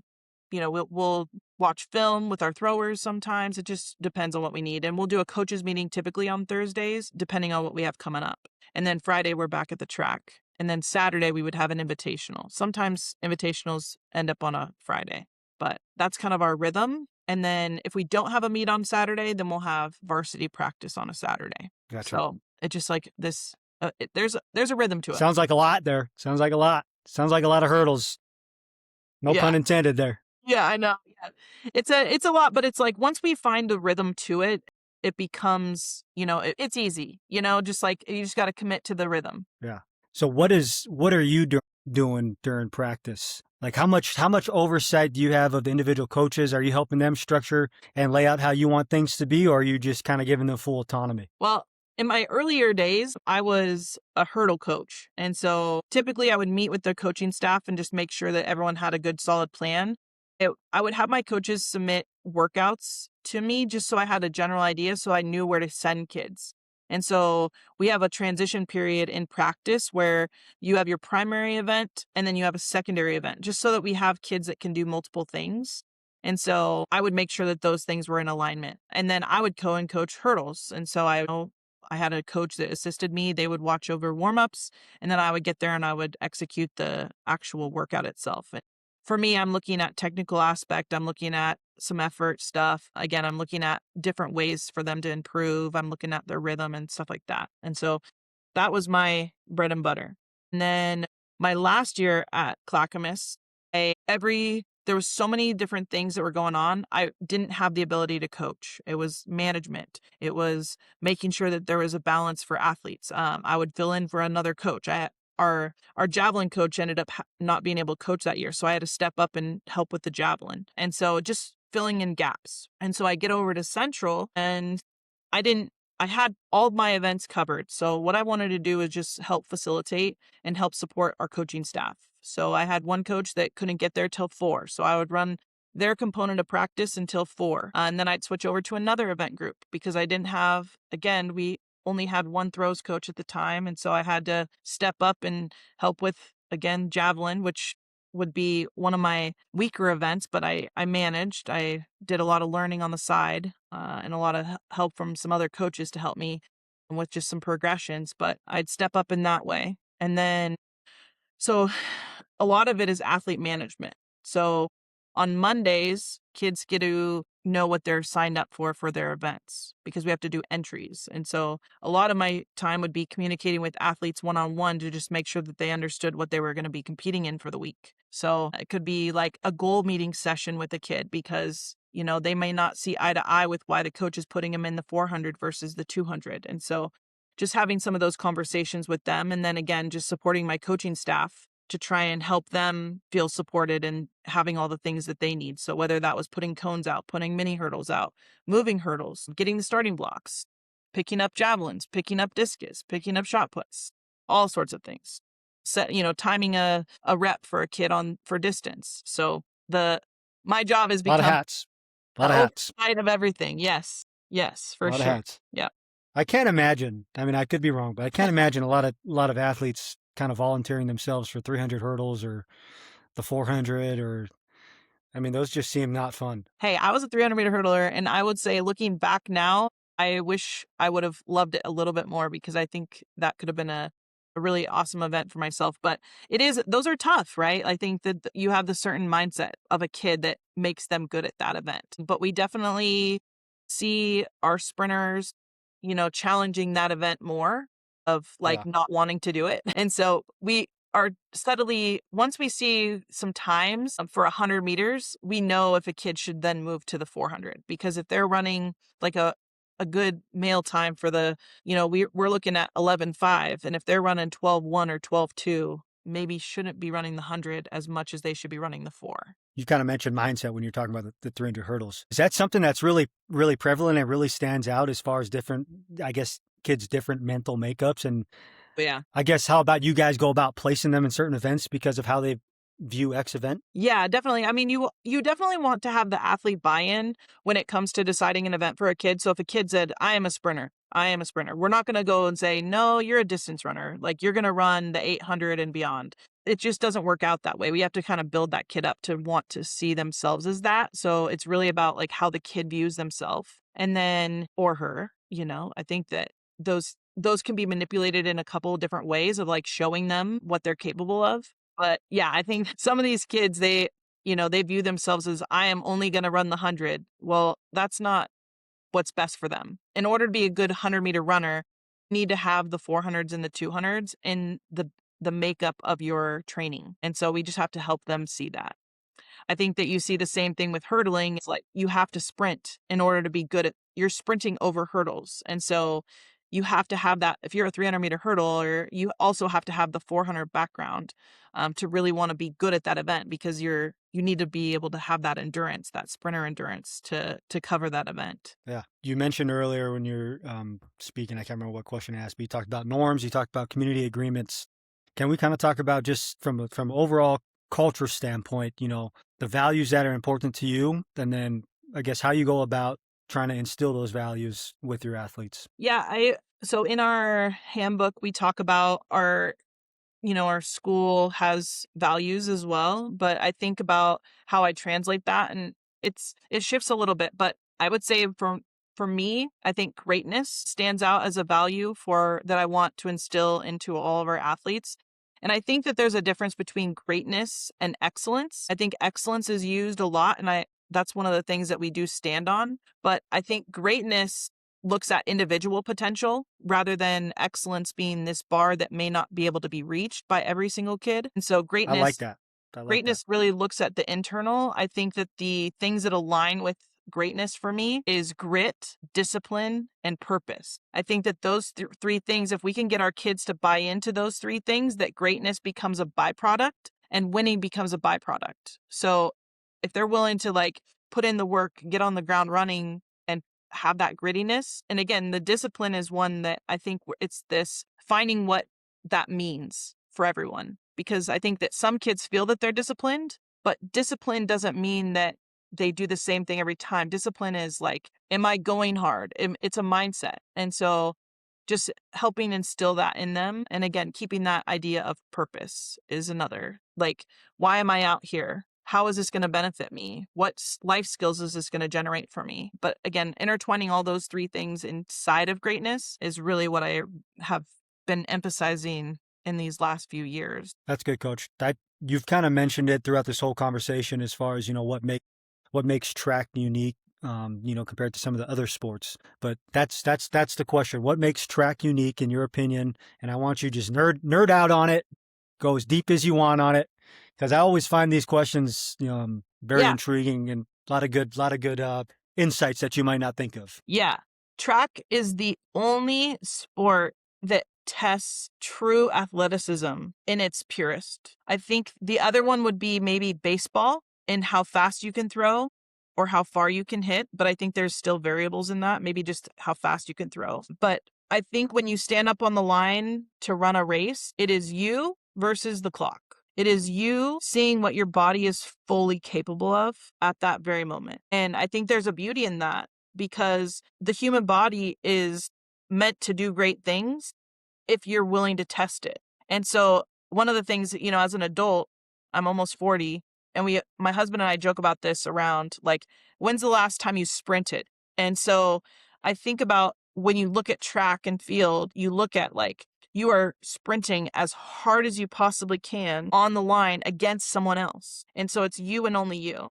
watch film with our throwers sometimes. It just depends on what we need. And we'll do a coaches meeting typically on Thursdays, depending on what we have coming up. And then Friday, we're back at the track. And then Saturday, we would have an invitational. Sometimes invitationals end up on a Friday, but that's kind of our rhythm. And then if we don't have a meet on Saturday, then we'll have varsity practice on a Saturday. Gotcha. So it just like this, there's a rhythm to it. Sounds like a lot there. Sounds like a lot. Sounds like a lot of hurdles. No pun intended there. Yeah, I know. Yeah. It's a lot, but it's like once we find a rhythm to it, it becomes, it's easy, just like you just got to commit to the rhythm. Yeah. So what are you doing during practice? Like how much oversight do you have of the individual coaches? Are you helping them structure and lay out how you want things to be, or are you just kind of giving them full autonomy? Well, in my earlier days, I was a hurdle coach. And so typically I would meet with the coaching staff and just make sure that everyone had a good solid plan. I would have my coaches submit workouts to me just so I had a general idea so I knew where to send kids. And so we have a transition period in practice where you have your primary event and then you have a secondary event, just so that we have kids that can do multiple things. And so I would make sure that those things were in alignment. And then I would coach hurdles. And so I had a coach that assisted me. They would watch over warm-ups, and then I would get there and I would execute the actual workout itself. And for me, I'm looking at technical aspect. I'm looking at some effort stuff. Again, I'm looking at different ways for them to improve. I'm looking at their rhythm and stuff like that. And so that was my bread and butter. And then my last year at Clackamas, there was so many different things that were going on. I didn't have the ability to coach. It was management. It was making sure that there was a balance for athletes. I would fill in for another coach. Our javelin coach ended up not being able to coach that year. So I had to step up and help with the javelin. And so just filling in gaps. And so I get over to Central and I had all of my events covered. So what I wanted to do is just help facilitate and help support our coaching staff. So I had one coach that couldn't get there till 4. So I would run their component of practice until 4. And then I'd switch over to another event group because I didn't have, again, we only had one throws coach at the time. And so I had to step up and help with, again, javelin, which would be one of my weaker events, but I managed. I did a lot of learning on the side and a lot of help from some other coaches to help me with just some progressions, but I'd step up in that way. And then, so a lot of it is athlete management. So on Mondays, kids get to know what they're signed up for their events because we have to do entries. And so a lot of my time would be communicating with athletes one-on-one to just make sure that they understood what they were going to be competing in for the week. So it could be like a goal meeting session with a kid because, they may not see eye to eye with why the coach is putting them in the 400 versus the 200. And so just having some of those conversations with them. And then again, just supporting my coaching staff to try and help them feel supported and having all the things that they need. So whether that was putting cones out, putting mini hurdles out, moving hurdles, getting the starting blocks, picking up javelins, picking up discus, picking up shot puts, all sorts of things. Timing a rep for a kid for distance. So my job is become a lot of hats. Side of everything. Yes, for a lot sure. Of hats. Yeah. I can't imagine. I mean, I could be wrong, but I can't imagine a lot of athletes kind of volunteering themselves for 300 hurdles or the 400 those just seem not fun. Hey, I was a 300-meter hurdler, and I would say looking back now, I wish I would have loved it a little bit more because I think that could have been a really awesome event for myself. But those are tough, right? I think that you have the certain mindset of a kid that makes them good at that event. But we definitely see our sprinters, challenging that event more of not wanting to do it. And so we are steadily, once we see some times for 100 meters, we know if a kid should then move to the 400, because if they're running like a good male time for the, we're looking at 11.5. And if they're running 12.1 or 12.2, maybe shouldn't be running the 100 as much as they should be running the 4. You kind of mentioned mindset when you're talking about the 300 hurdles. Is that something that's really, really prevalent and really stands out as far as different, I guess, kids' different mental makeups? And yeah, I guess how about you guys go about placing them in certain events because of how they've view X event? Yeah, definitely. I mean, you definitely want to have the athlete buy-in when it comes to deciding an event for a kid. So if a kid said, I am a sprinter, we're not going to go and say, no, you're a distance runner. Like you're going to run the 800 and beyond. It just doesn't work out that way. We have to kind of build that kid up to want to see themselves as that. So it's really about like how the kid views themselves and then, or her, I think that those can be manipulated in a couple of different ways of like showing them what they're capable of. But yeah, I think some of these kids, they view themselves as, I am only going to run the 100. Well, that's not what's best for them. In order to be a good 100-meter runner, you need to have the 400s and the 200s in the makeup of your training. And so we just have to help them see that. I think that you see the same thing with hurdling. It's like you have to sprint in order to be good at, you're sprinting over hurdles. And so you have to have that. If you're a 300-meter hurdler, you also have to have the 400 background to really want to be good at that event, because you need to be able to have that endurance, that sprinter endurance to cover that event. Yeah. You mentioned earlier when you're speaking, I can't remember what question I asked, but you talked about norms, you talked about community agreements. Can we kind of talk about, just from overall culture standpoint, the values that are important to you, and then I guess how you go about trying to instill those values with your athletes? Yeah, so in our handbook, we talk about our school has values as well, but I think about how I translate that, and it shifts a little bit. But I would say for me, I think greatness stands out as a value that I want to instill into all of our athletes. And I think that there's a difference between greatness and excellence. I think excellence is used a lot, and that's one of the things that we do stand on. But I think greatness looks at individual potential rather than excellence being this bar that may not be able to be reached by every single kid. And so I like that. greatness really looks at the internal. I think that the things that align with greatness for me is grit, discipline, and purpose. I think that those three things, if we can get our kids to buy into those three things, that greatness becomes a byproduct and winning becomes a byproduct. So if they're willing to like put in the work, get on the ground running, and have that grittiness. And again, the discipline is one that I think it's this finding what that means for everyone. Because I think that some kids feel that they're disciplined, but discipline doesn't mean that they do the same thing every time. Discipline is like, am I going hard? It's a mindset. And so just helping instill that in them. And again, keeping that idea of purpose is another. Like, why am I out here? How is this going to benefit me? What life skills is this going to generate for me? But again, intertwining all those three things inside of greatness is really what I have been emphasizing in these last few years. That's good, Coach. You've kind of mentioned it throughout this whole conversation as far as, what makes track unique, compared to some of the other sports. But that's the question. What makes track unique in your opinion? And I want you to just nerd out on it, go as deep as you want on it, because I always find these questions, very intriguing, and a lot of good insights that you might not think of. Yeah. Track is the only sport that tests true athleticism in its purest. I think the other one would be maybe baseball, and how fast you can throw or how far you can hit. But I think there's still variables in that, maybe just how fast you can throw. But I think when you stand up on the line to run a race, it is you versus the clock. It is you seeing what your body is fully capable of at that very moment. And I think there's a beauty in that, because the human body is meant to do great things if you're willing to test it. And so one of the things, as an adult, I'm almost 40, and my husband and I joke about this around, like, when's the last time you sprinted? And so I think about when you look at track and field, you look at like, you are sprinting as hard as you possibly can on the line against someone else. And so it's you and only you.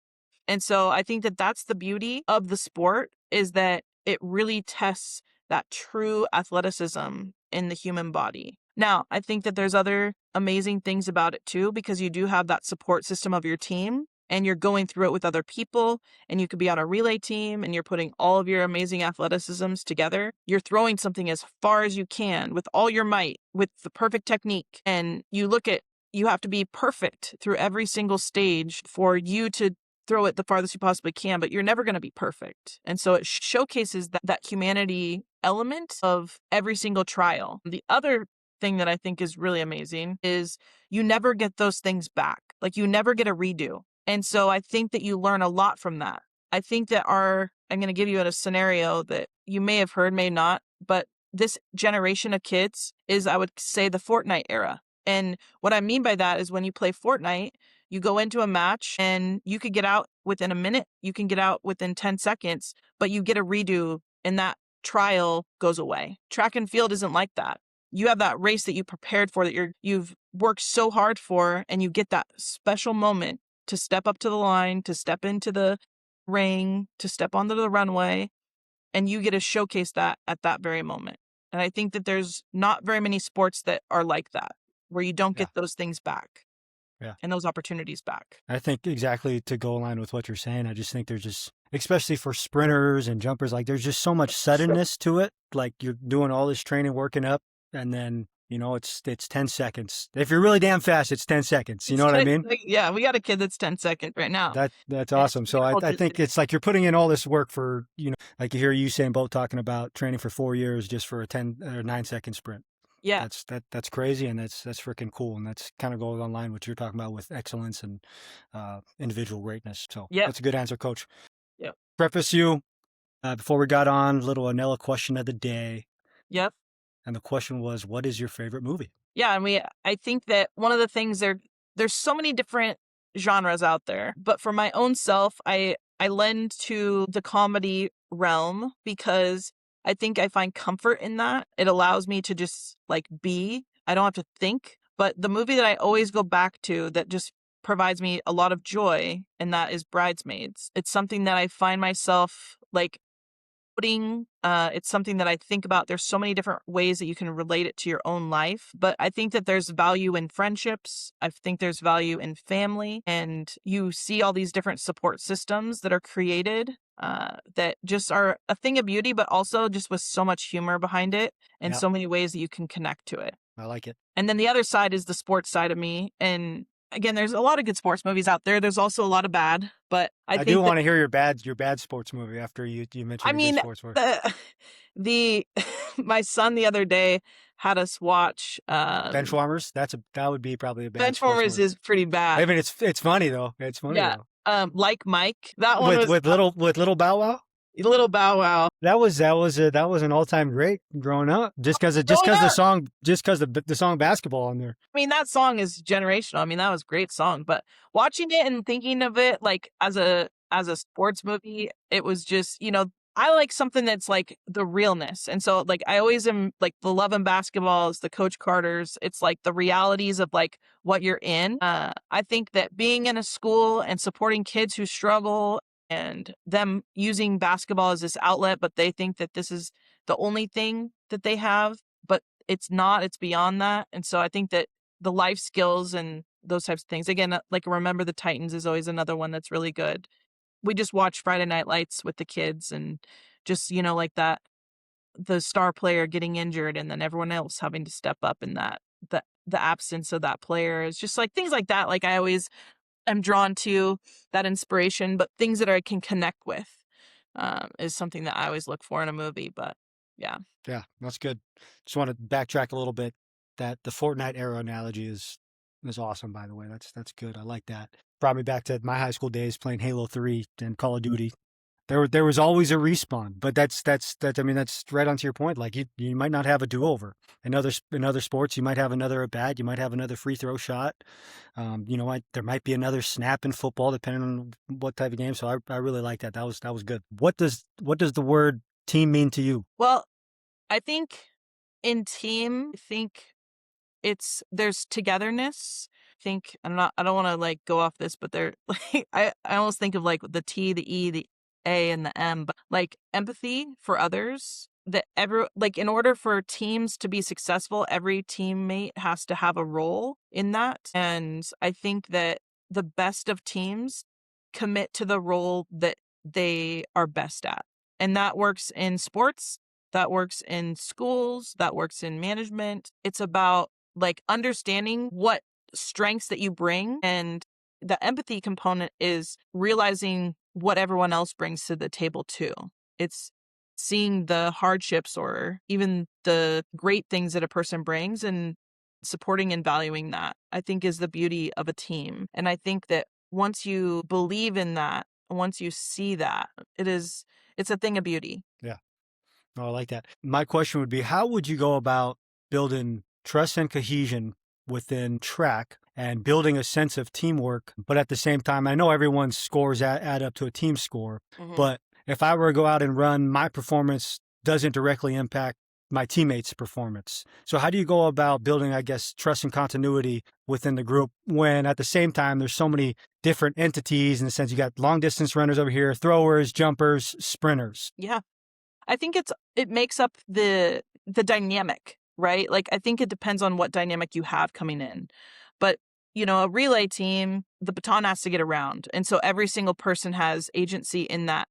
And so I think that that's the beauty of the sport, is that it really tests that true athleticism in the human body. Now, I think that there's other amazing things about it too, because you do have that support system of your team, and you're going through it with other people, and you could be on a relay team, and you're putting all of your amazing athleticisms together. You're throwing something as far as you can with all your might, with the perfect technique. And you have to be perfect through every single stage for you to throw it the farthest you possibly can, but you're never going to be perfect. And so it showcases that humanity element of every single trial. The other thing that I think is really amazing is you never get those things back. Like you never get a redo. And so I think that you learn a lot from that. I think that I'm going to give you a scenario that you may have heard, may not, but this generation of kids is, I would say, the Fortnite era. And what I mean by that is when you play Fortnite, you go into a match and you could get out within a minute, you can get out within 10 seconds, but you get a redo and that trial goes away. Track and field isn't like that. You have that race that you prepared for, that you've worked so hard for, and you get that special moment to step up to the line, to step into the ring, to step onto the runway, and you get to showcase that at that very moment. And I think that there's not very many sports that are like that, where you don't Yeah. get those things back. Yeah. And those opportunities back. I think exactly to go align with what you're saying. I just think there's just, especially for sprinters and jumpers, like there's just so much suddenness to it. Like you're doing all this training, working up, and then, you know, it's 10 seconds. If you're really damn fast, it's 10 seconds. You know what I mean? Yeah, we got a kid that's 10 seconds right now. That's awesome. So I think it's like you're putting in all this work for, you know, like you hear Usain Bolt talking about training for 4 years just for a 10 or 9-second sprint. Yeah. That's crazy, and that's freaking cool, and that's kind of goes online what you're talking about with excellence and individual greatness. So Yeah. that's a good answer, Coach. Yeah. Preface you before we got on, little Anela question of the day. Yep. And the question was, what is your favorite movie? Yeah, and I think that one of the things there's so many different genres out there, but for my own self, I lend to the comedy realm because I think I find comfort in that. It allows me to just like be. I don't have to think. But the movie that I always go back to that just provides me a lot of joy, and that is Bridesmaids. It's something that I find myself like putting. It's something that I think about. There's so many different ways that you can relate it to your own life, but I think that there's value in friendships. I think there's value in family, and you see all these different support systems that are created that just are a thing of beauty, but also just with so much humor behind it and so many ways that you can connect to it. I like it. And then the other side is the sports side of me. And again, there's a lot of good sports movies out there. There's also a lot of bad, but I think do want to hear your bad sports movie after you mentioned your good sports movie. My son the other day had us watch Benchwarmers. That would be probably a bad Benchwarmers is pretty bad. I mean, it's funny though. It's funny though. Like Mike. That one was with little Bow Wow. Little Bow Wow. That was an all-time great growing up. Just because the song Basketball on there. I mean, that song is generational. I mean, that was a great song. But watching it and thinking of it like as a sports movie, it was just, you know, I like something that's like the realness. And so like I always am like the Love and Basketballs, the Coach Carters. It's like the realities of like what you're in. I think that being in a school and supporting kids who struggle and them using basketball as this outlet, but they think that this is the only thing that they have, but it's not, it's beyond that. And so I think that the life skills and those types of things, again, like Remember the Titans is always another one that's really good. We just watched Friday Night Lights with the kids and just, you know, like that, the star player getting injured and then everyone else having to step up in that, the absence of that player is just like things like that. Like I always am drawn to that inspiration, but things that I can connect with is something that I always look for in a movie. But yeah, that's good. Just want to backtrack a little bit. That the Fortnite era analogy is awesome. By the way, that's good. I like that. Brought me back to my high school days playing Halo 3 and Call of Duty. There was always a respawn, but that's I mean, that's right onto your point. Like you might not have a do-over. In other sports, you might have another at bat, you might have another free throw shot. You know, there might be another snap in football, depending on what type of game. So I really like that. That was good. What does the word team mean to you? Well, I think in team, there's togetherness. I don't want to like go off this, but like I almost think of like the T, the E, the A, and the M, but like empathy for others. That in order for teams to be successful, every teammate has to have a role in that. And I think that the best of teams commit to the role that they are best at. And that works in sports, that works in schools, that works in management. It's about like understanding what strengths that you bring, and the empathy component is realizing what everyone else brings to the table too. It's seeing the hardships or even the great things that a person brings and supporting and valuing that, I think, is the beauty of a team. And I think that once you believe in that, once you see that, it's a thing of beauty. Yeah. Oh, I like that. My question would be, how would you go about building trust and cohesion within track and building a sense of teamwork? But at the same time, I know everyone's scores add up to a team score. Mhm. But if I were to go out and run, my performance doesn't directly impact my teammates' performance. So how do you go about building, I guess, trust and continuity within the group when at the same time there's so many different entities in the sense you got long distance runners over here, throwers, jumpers, sprinters? Yeah. I think it makes up the dynamic, right? Like, I think it depends on what dynamic you have coming in. But, a relay team, the baton has to get around. And so every single person has agency in that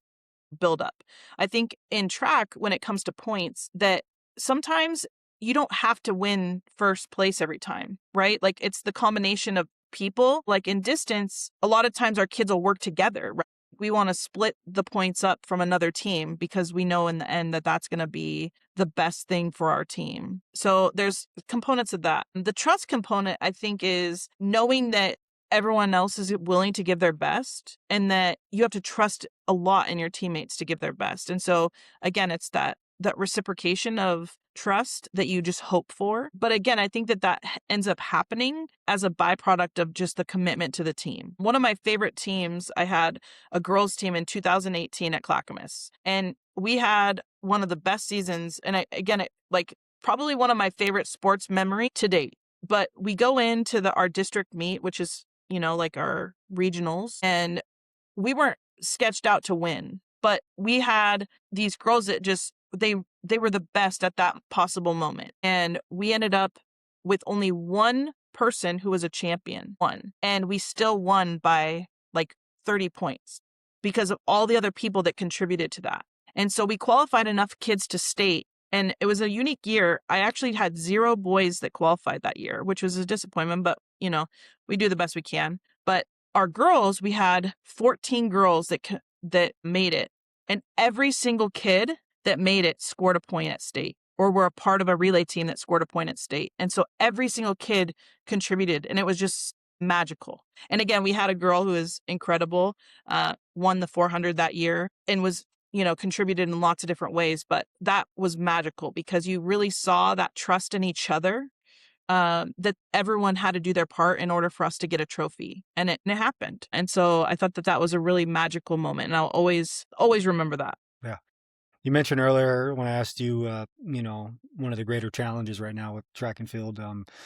buildup. I think in track, when it comes to points, that sometimes you don't have to win first place every time, right? Like, it's the combination of people. Like in distance, a lot of times our kids will work together, right? We want to split the points up from another team because we know in the end that that's going to be the best thing for our team. So there's components of that. The trust component, I think, is knowing that everyone else is willing to give their best and that you have to trust a lot in your teammates to give their best. And so again, it's that reciprocation of trust that you just hope for. But again, I think that ends up happening as a byproduct of just the commitment to the team. One of my favorite teams, I had a girls team in 2018 at Clackamas, and we had one of the best seasons. And probably one of my favorite sports memory to date. But we go into our district meet, which is, like our regionals, and we weren't sketched out to win, but we had these girls that just, they were the best at that possible moment. And we ended up with only one person who was a champion, and we still won by like 30 points because of all the other people that contributed to that. And so we qualified enough kids to state. And it was a unique year. I actually had 0 boys that qualified that year, which was a disappointment, but we do the best we can. But our girls, we had 14 girls that made it. And every single kid that made it scored a point at state or were a part of a relay team that scored a point at state. And so every single kid contributed, and it was just magical. And again, we had a girl who is incredible, won the 400 that year and was contributed in lots of different ways, but that was magical because you really saw that trust in each other, that everyone had to do their part in order for us to get a trophy, and it happened. And so I thought that was a really magical moment, and I'll always remember that. Yeah. You mentioned earlier when I asked you, one of the greater challenges right now with track and field,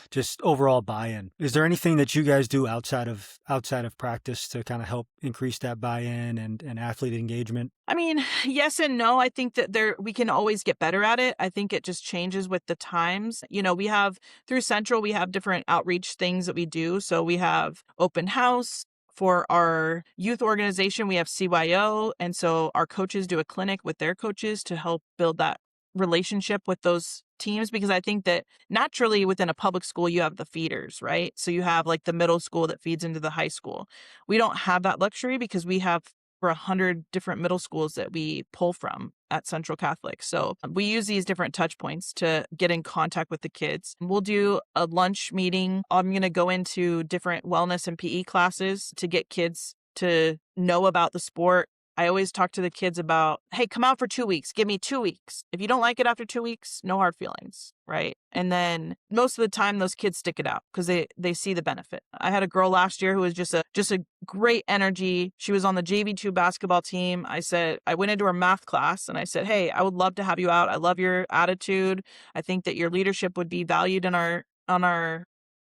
just overall buy-in. Is there anything that you guys do outside of practice to kind of help increase that buy-in and athlete engagement? I mean, yes and no. I think that we can always get better at it. I think it just changes with the times. We have through Central, we have different outreach things that we do. So we have open house. For our youth organization, we have CYO. And so our coaches do a clinic with their coaches to help build that relationship with those teams, because I think that naturally within a public school, you have the feeders, right? So you have like the middle school that feeds into the high school. We don't have that luxury because we have for 100 different middle schools that we pull from at Central Catholic. So we use these different touch points to get in contact with the kids. We'll do a lunch meeting. I'm going to go into different wellness and PE classes to get kids to know about the sport. I always talk to the kids about, hey, come out for 2 weeks. Give me 2 weeks. If you don't like it after 2 weeks, no hard feelings, right? And then most of the time, those kids stick it out because they see the benefit. I had a girl last year who was just a great energy. She was on the JV2 basketball team. I went into her math class and I said, hey, I would love to have you out. I love your attitude. I think that your leadership would be valued on our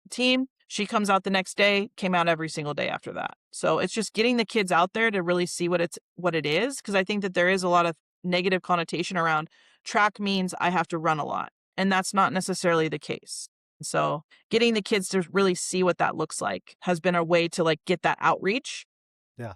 team. She comes out the next day, came out every single day after that. So it's just getting the kids out there to really see what it is. Because I think that there is a lot of negative connotation around track means I have to run a lot. And that's not necessarily the case. So getting the kids to really see what that looks like has been a way to like get that outreach. Yeah.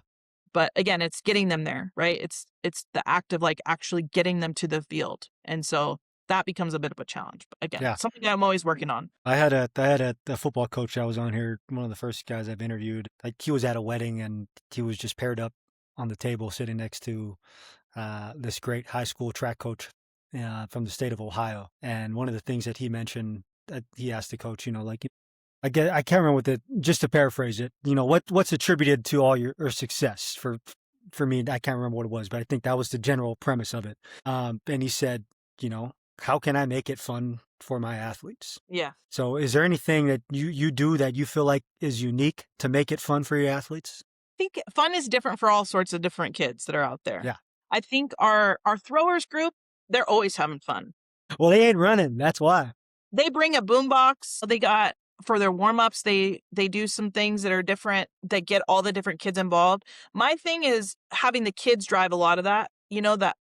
But again, it's getting them there, right? It's the act of like actually getting them to the field. And so that becomes a bit of a challenge. But again, something that I'm always working on. I had a football coach I was on here, one of the first guys I've interviewed. Like he was at a wedding and he was just paired up on the table sitting next to this great high school track coach from the state of Ohio. And one of the things that he mentioned he asked the coach, like, I can't remember just to paraphrase it, what's attributed to all your success for me. I can't remember what it was, but I think that was the general premise of it. And he said, how can I make it fun for my athletes? Yeah. So is there anything that you do that you feel like is unique to make it fun for your athletes? I think fun is different for all sorts of different kids that are out there. Yeah. I think our throwers group, they're always having fun. Well, they ain't running. That's why. They bring a boombox. They got for their warm-ups, they do some things that are different that get all the different kids involved. My thing is having the kids drive a lot of that,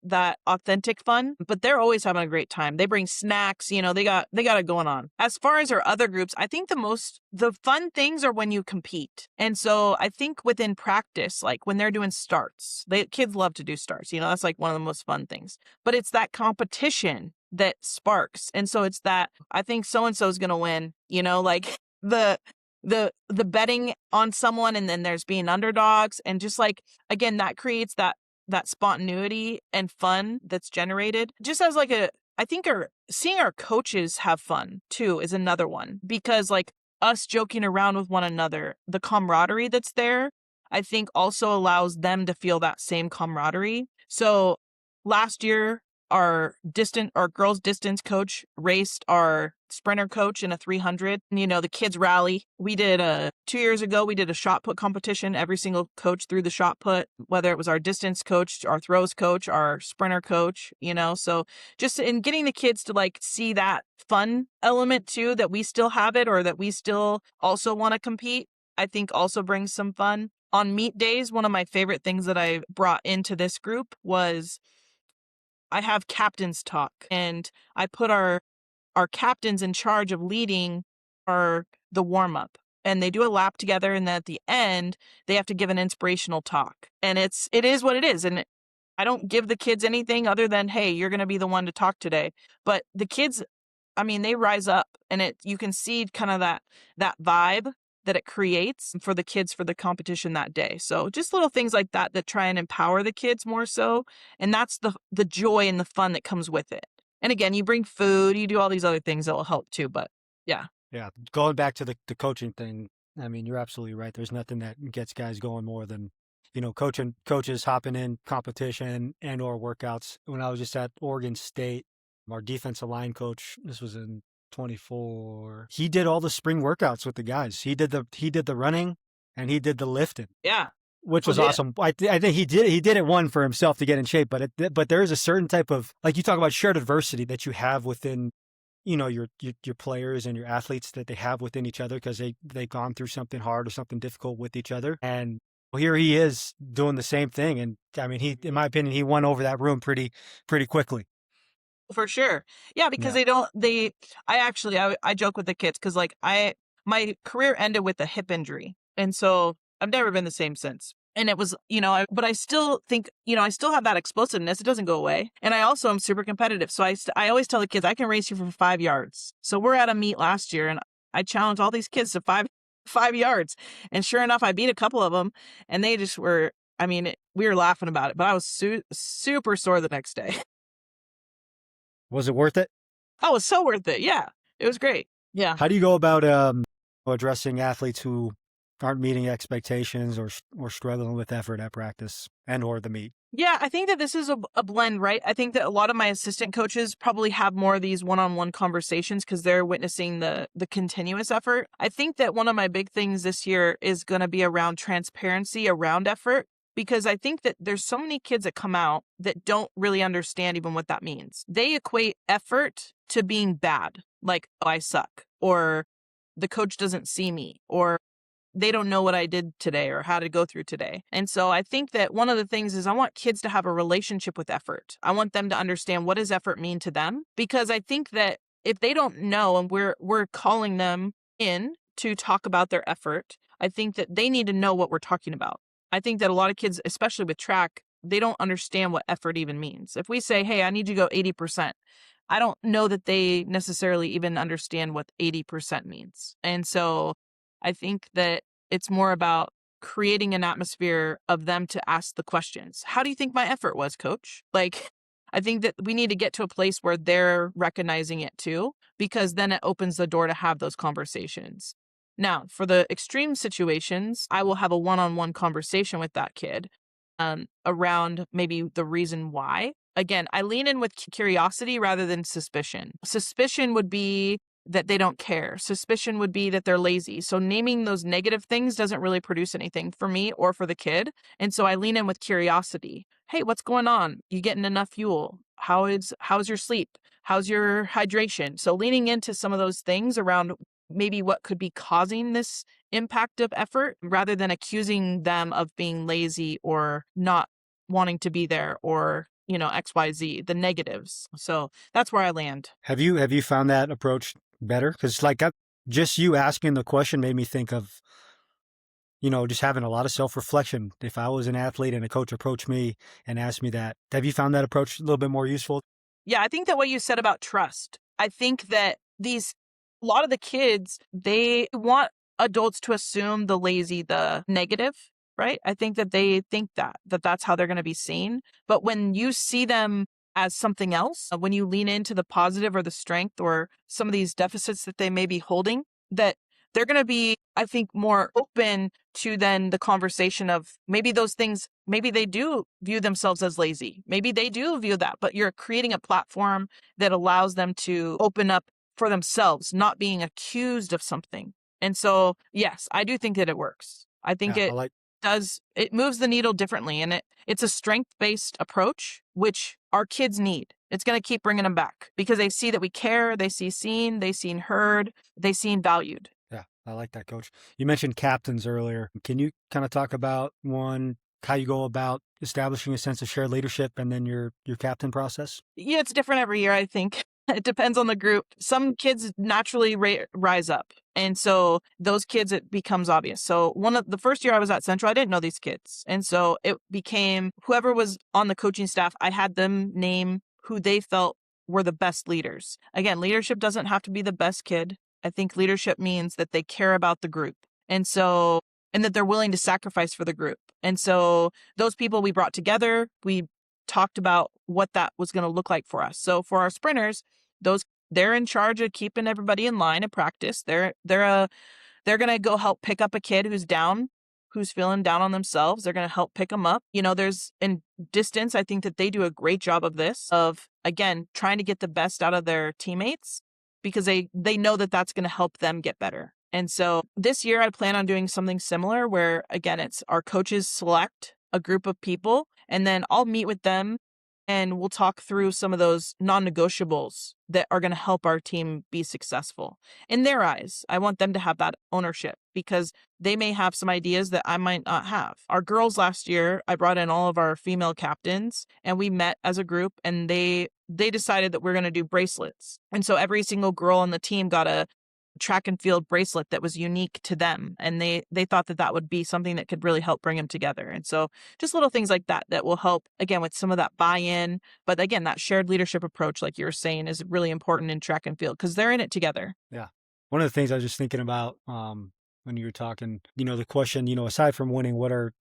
that authentic fun, but they're always having a great time. They bring snacks, they got it going on. As far as our other groups, I think the fun things are when you compete. And so I think within practice, like when they're doing starts, kids love to do starts, that's like one of the most fun things, but it's that competition that sparks. And so it's that I think so-and-so is going to win, like the betting on someone, and then there's being underdogs, and just like, again, that creates that spontaneity and fun that's generated. Just as like I think seeing our coaches have fun too is another one, because like us joking around with one another, the camaraderie that's there, I think also allows them to feel that same camaraderie. So last year, our girls distance coach raced our sprinter coach in a 300. The kids rally. We did 2 years ago, we did a shot put competition. Every single coach threw the shot put, whether it was our distance coach, our throws coach, our sprinter coach, so just in getting the kids to like see that fun element too, that we still have it, or that we still also want to compete, I think also brings some fun. On meet days, one of my favorite things that I brought into this group was I have captain's talk, and I put our captains in charge of leading the warm up, and they do a lap together. And then at the end, they have to give an inspirational talk, and it is what it is. And I don't give the kids anything other than, hey, you're going to be the one to talk today. But the kids, I mean, they rise up, and you can see kind of that vibe that it creates for the kids for the competition that day. So just little things like that try and empower the kids more so. And that's the joy and the fun that comes with it. And again, you bring food, you do all these other things that will help too. But yeah. Yeah. Going back to the coaching thing, I mean, you're absolutely right. There's nothing that gets guys going more than, coaches hopping in competition and or workouts. When I was just at Oregon State, our defensive line coach, this was in 24, he did all the spring workouts with the guys. He did the running and he did the lifting. Yeah. Which was awesome. I think he did it one for himself to get in shape, but there is a certain type of, like you talk about, shared adversity that you have within, your players and your athletes, that they have within each other because they've gone through something hard or something difficult with each other. And here he is doing the same thing. And I mean, in my opinion, he won over that room pretty quickly. For sure. Yeah, because I joke with the kids because like my career ended with a hip injury. And so I've never been the same since. And it was, but I still think, I still have that explosiveness. It doesn't go away. And I also am super competitive. So I always tell the kids, I can race you for 5 yards. So we're at a meet last year and I challenged all these kids to 5 yards. And sure enough, I beat a couple of them and they just were, we were laughing about it, but I was super sore the next day. Was it worth it? Oh, it was so worth it. Yeah, it was great. Yeah. How do you go about addressing athletes who aren't meeting expectations or struggling with effort at practice and or the meet? Yeah, I think that this is a blend, right? I think that a lot of my assistant coaches probably have more of these one-on-one conversations because they're witnessing the continuous effort. I think that one of my big things this year is going to be around transparency around effort. Because I think that there's so many kids that come out that don't really understand even what that means. They equate effort to being bad, like, oh, I suck, or the coach doesn't see me, or they don't know what I did today or how to go through today. And so I think that one of the things is I want kids to have a relationship with effort. I want them to understand, what does effort mean to them? Because I think that if they don't know and we're calling them in to talk about their effort, I think that they need to know what we're talking about. I think that a lot of kids, especially with track, they don't understand what effort even means. If we say, hey, I need you to go 80%, I don't know that they necessarily even understand what 80% means. And so I think that it's more about creating an atmosphere of them to ask the questions. How do you think my effort was, coach? Like, I think that we need to get to a place where they're recognizing it too, because then it opens the door to have those conversations. Now, for the extreme situations, I will have a one-on-one conversation with that kid around maybe the reason why. Again, I lean in with curiosity rather than suspicion. Suspicion would be that they don't care. Suspicion would be that they're lazy. So naming those negative things doesn't really produce anything for me or for the kid. And so I lean in with curiosity. Hey, what's going on? You getting enough fuel? How's your sleep? How's your hydration? So leaning into some of those things around maybe what could be causing this impact of effort rather than accusing them of being lazy or not wanting to be there or, XYZ, the negatives. So that's where I land. Have you found that approach better? Because just you asking the question made me think of, just having a lot of self-reflection. If I was an athlete and a coach approached me and asked me that, have you found that approach a little bit more useful? Yeah, I think that what you said about trust, I think that a lot of the kids, they want adults to assume the lazy, the negative, right? I think that they think that's how they're going to be seen. But when you see them as something else, when you lean into the positive or the strength or some of these deficits that they may be holding, that they're going to be, I think, more open to then the conversation of maybe those things, maybe they do view themselves as lazy. Maybe they do view that, but you're creating a platform that allows them to open up for themselves, not being accused of something. And so, yes, I do think that it works. I think Yeah, it moves the needle differently, and it's a strength-based approach, which our kids need. It's going to keep bringing them back because they see that we care, they see seen, they seen heard, they seen valued. Yeah, I like that, Coach. You mentioned captains earlier. Can you kind of talk about how you go about establishing a sense of shared leadership and then your captain process? Yeah, it's different every year, I think. It depends on the group. Some kids naturally rise up. And so those kids, it becomes obvious. So the first year I was at Central, I didn't know these kids. And so it became whoever was on the coaching staff, I had them name who they felt were the best leaders. Again, leadership doesn't have to be the best kid. I think leadership means that they care about the group. And that they're willing to sacrifice for the group. And so those people we brought together, we talked about what that was going to look like for us. So for our sprinters, they're in charge of keeping everybody in line at practice. They're going to go help pick up a kid who's down, who's feeling down on themselves. They're going to help pick them up. There's in distance, I think that they do a great job of this, of again, trying to get the best out of their teammates because they know that that's going to help them get better. And so this year I plan on doing something similar where, again, it's our coaches select a group of people and then I'll meet with them and we'll talk through some of those non-negotiables that are going to help our team be successful. In their eyes, I want them to have that ownership because they may have some ideas that I might not have. Our girls last year, I brought in all of our female captains and we met as a group and they decided that we're going to do bracelets. And so every single girl on the team got a track and field bracelet that was unique to them. And they thought that would be something that could really help bring them together. And so just little things like that will help, again, with some of that buy-in. But again, that shared leadership approach, like you were saying, is really important in track and field because they're in it together. Yeah. One of the things I was just thinking about when you were talking, the question, aside from winning, what are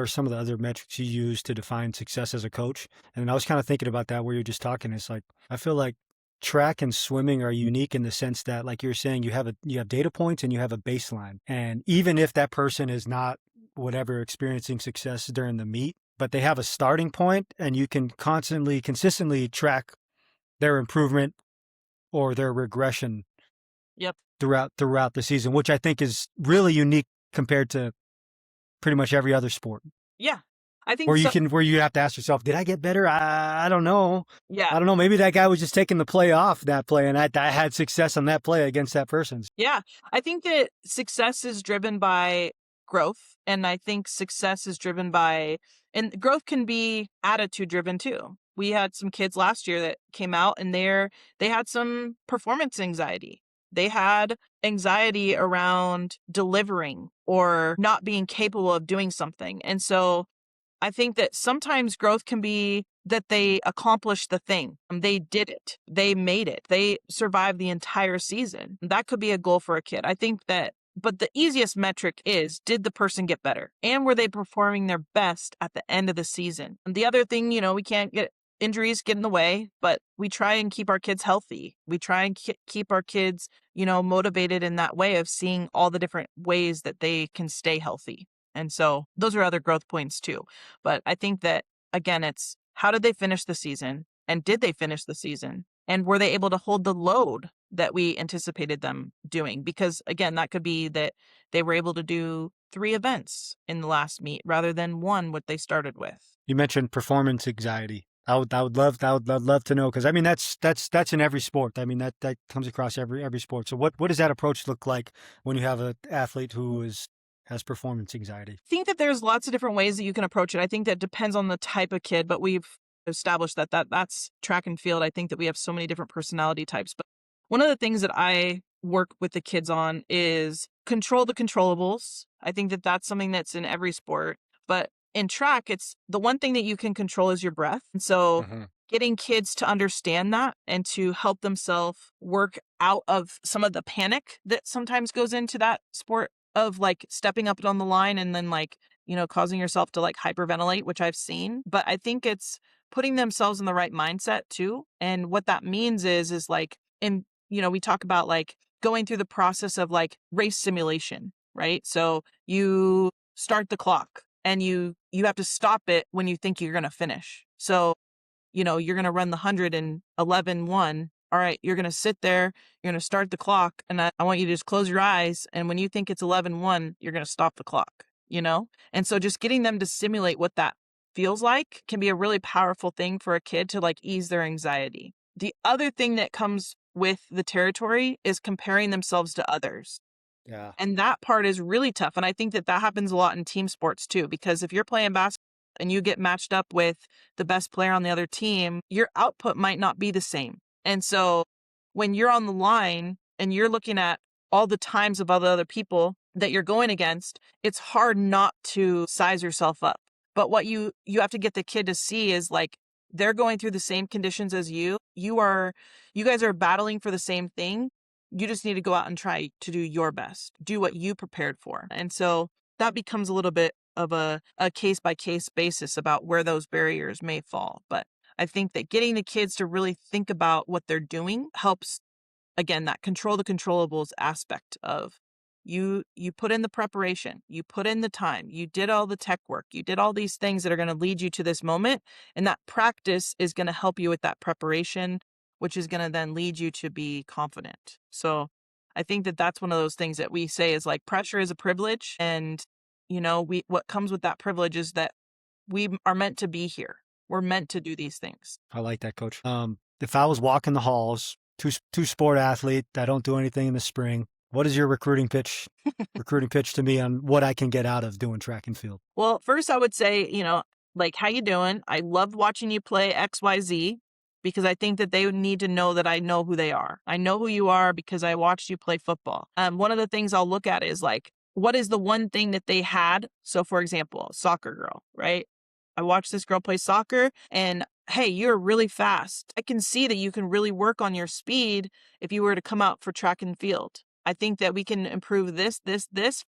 some of the other metrics you use to define success as a coach? And I was kind of thinking about that where you're just talking. It's like, I feel like track and swimming are unique in the sense that, like you're saying, you have data points and you have a baseline. And even if that person is not experiencing success during the meet, but they have a starting point and you can consistently track their improvement or their regression throughout the season, which I think is really unique compared to pretty much every other sport. Yeah. I think where you have to ask yourself, did I get better? I don't know. Yeah. I don't know. Maybe that guy was just taking the play off that play and I had success on that play against that person. Yeah. I think that success is driven by growth. And I think success is driven by, and growth can be attitude driven too. We had some kids last year that came out and they had some performance anxiety. They had anxiety around delivering or not being capable of doing something. And so I think that sometimes growth can be that they accomplished the thing. They did it. They made it. They survived the entire season. That could be a goal for a kid. I think that, but the easiest metric is, did the person get better? And were they performing their best at the end of the season? And the other thing, we can't get injuries get in the way, but we try and keep our kids healthy. We try and keep our kids, motivated in that way of seeing all the different ways that they can stay healthy. And so those are other growth points too. But I think that, again, it's how did they finish the season? And did they finish the season? And were they able to hold the load that we anticipated them doing? Because again, that could be that they were able to do 3 events in the last meet rather than 1, what they started with. You mentioned performance anxiety. I would love to know, because I mean that's in every sport. I mean that comes across every sport. So what does that approach look like when you have an athlete who has performance anxiety? I think that there's lots of different ways that you can approach it. I think that depends on the type of kid, but we've established that's track and field. I think that we have so many different personality types. But one of the things that I work with the kids on is control the controllables. I think that that's something that's in every sport. But in track, it's the one thing that you can control is your breath. And so getting kids to understand that and to help themselves work out of some of the panic that sometimes goes into that sport of like stepping up on the line and then like, causing yourself to like hyperventilate, which I've seen. But I think it's putting themselves in the right mindset too. And what that means is like, we talk about like going through the process of like race simulation, right? So you start the clock and you have to stop it when you think you're going to finish. So, you're going to run the 100 in 11:1. All right, you're going to sit there, you're going to start the clock, and I want you to just close your eyes. And when you think it's 11:1, you're going to stop the clock, And so just getting them to simulate what that feels like can be a really powerful thing for a kid to like ease their anxiety. The other thing that comes with the territory is comparing themselves to others. Yeah. And that part is really tough. And I think that happens a lot in team sports too, because if you're playing basketball and you get matched up with the best player on the other team, your output might not be the same. And so when you're on the line and you're looking at all the times of all the other people that you're going against, it's hard not to size yourself up. But what you have to get the kid to see is like, they're going through the same conditions as you. You guys are battling for the same thing. You just need to go out and try to do your best, do what you prepared for. And so that becomes a little bit of a case-by-case basis about where those barriers may fall. But I think that getting the kids to really think about what they're doing helps, again, that control the controllables aspect of you put in the preparation, you put in the time, you did all the tech work, you did all these things that are going to lead you to this moment. And that practice is going to help you with that preparation, which is going to then lead you to be confident. So I think that that's one of those things that we say is like pressure is a privilege. And, what comes with that privilege is that we are meant to be here. We're meant to do these things. I like that, Coach. If I was walking the halls, two sport athlete, I don't do anything in the spring. What is your recruiting pitch to me on what I can get out of doing track and field? Well, first I would say, like, how you doing? I loved watching you play XYZ because I think that they would need to know that I know who they are. I know who you are because I watched you play football. One of the things I'll look at is like, what is the one thing that they had? So for example, soccer girl, right? I watched this girl play soccer and hey, you're really fast. I can see that you can really work on your speed if you were to come out for track and field. I think that we can improve this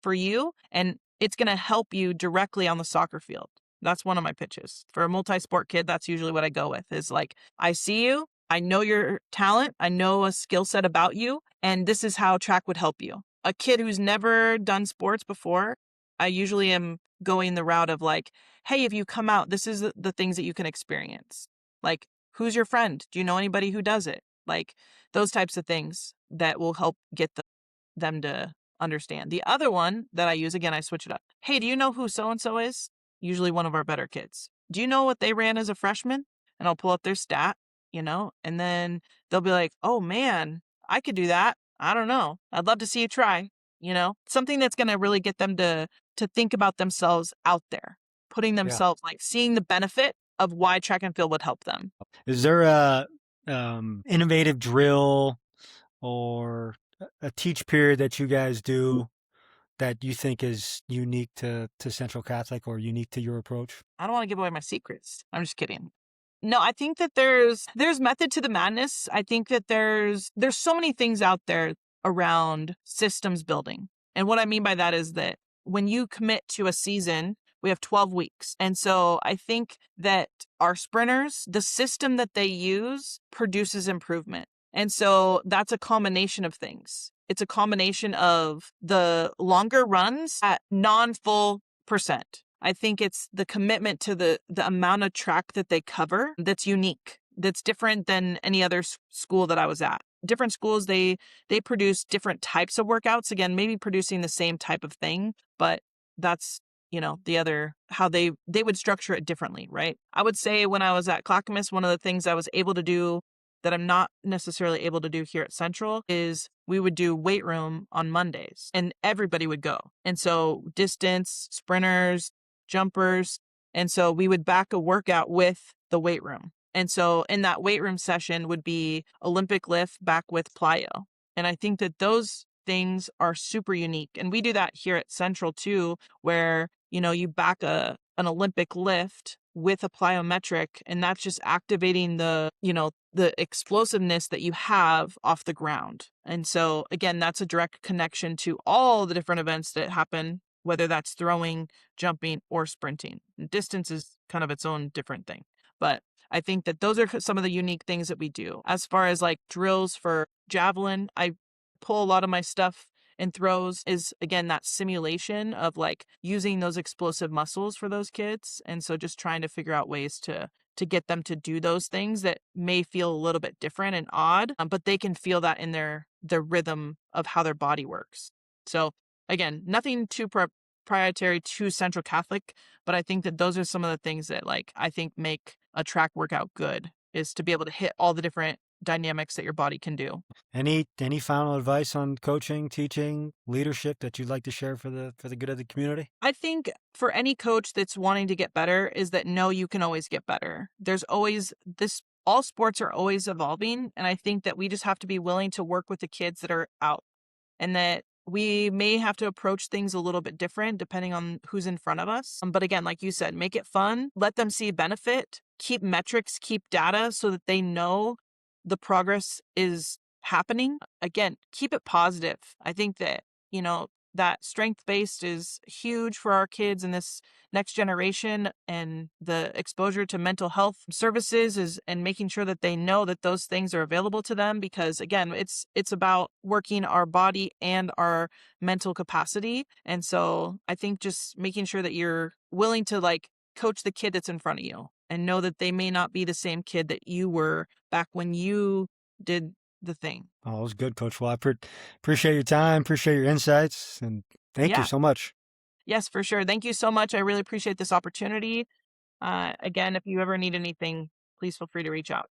for you, and it's going to help you directly on the soccer field. That's one of my pitches. For a multi-sport kid, that's usually what I go with is like, I see you, I know your talent, I know a skill set about you, and this is how track would help you. A kid who's never done sports before, I usually am going the route of like, hey, if you come out, this is the things that you can experience. Like, who's your friend? Do you know anybody who does it? Like those types of things that will help get them to understand. The other one that I use, again, I switch it up. Hey, do you know who so-and-so is? Usually one of our better kids. Do you know what they ran as a freshman? And I'll pull up their stat, and then they'll be like, oh man, I could do that. I don't know. I'd love to see you try, something that's going to really get them to think about themselves out there, putting themselves like seeing the benefit of why track and field would help them. Is there a innovative drill or a teach period that you guys do that you think is unique to Central Catholic or unique to your approach? I don't want to give away my secrets. I'm just kidding. No, I think that there's method to the madness. I think that there's so many things out there around systems building. And what I mean by that is that when you commit to a season We have 12 weeks. And so I think that our sprinters, the system that they use produces improvement. And so that's a combination of things. It's a combination of the longer runs at non-full percent. I think it's the commitment to the amount of track that they cover that's unique, that's different than any other school that I was at. Different schools, they produce different types of workouts. Again, maybe producing the same type of thing, but that's, the other, how they would structure it differently, right? I would say when I was at Clackamas, one of the things I was able to do that I'm not necessarily able to do here at Central is we would do weight room on Mondays and everybody would go. And so distance, sprinters, jumpers. And so we would back a workout with the weight room. And so in that weight room session would be Olympic lift back with plyo. And I think that those things are super unique. And we do that here at Central too, where, you back an Olympic lift with a plyometric, and that's just activating the explosiveness that you have off the ground. And so again, that's a direct connection to all the different events that happen, whether that's throwing, jumping, or sprinting. And distance is kind of its own different thing. But I think that those are some of the unique things that we do. As far as like drills for javelin, I pull a lot of my stuff and throws is, again, that simulation of like using those explosive muscles for those kids. And so just trying to figure out ways to get them to do those things that may feel a little bit different and odd, but they can feel that in their rhythm of how their body works. So again, nothing too proprietary to Central Catholic, but I think that those are some of the things that like I think make a track workout good, is to be able to hit all the different dynamics that your body can do. Any final advice on coaching, teaching, leadership that you'd like to share for the good of the community? I think for any coach that's wanting to get better is that you can always get better. There's always this, all sports are always evolving. And I think that we just have to be willing to work with the kids that are out, and that we may have to approach things a little bit different depending on who's in front of us. But again, like you said, make it fun, let them see benefit, keep metrics, keep data so that they know the progress is happening. Again, keep it positive. I think that, that strength-based is huge for our kids in this next generation, and the exposure to mental health services and making sure that they know that those things are available to them, because again, it's about working our body and our mental capacity. And so I think just making sure that you're willing to like coach the kid that's in front of you and know that they may not be the same kid that you were back when you did the thing. Oh, it was good, Coach. Well, I appreciate your time, appreciate your insights, and thank you so much. Yes, for sure. Thank you so much. I really appreciate this opportunity. Again, if you ever need anything, please feel free to reach out.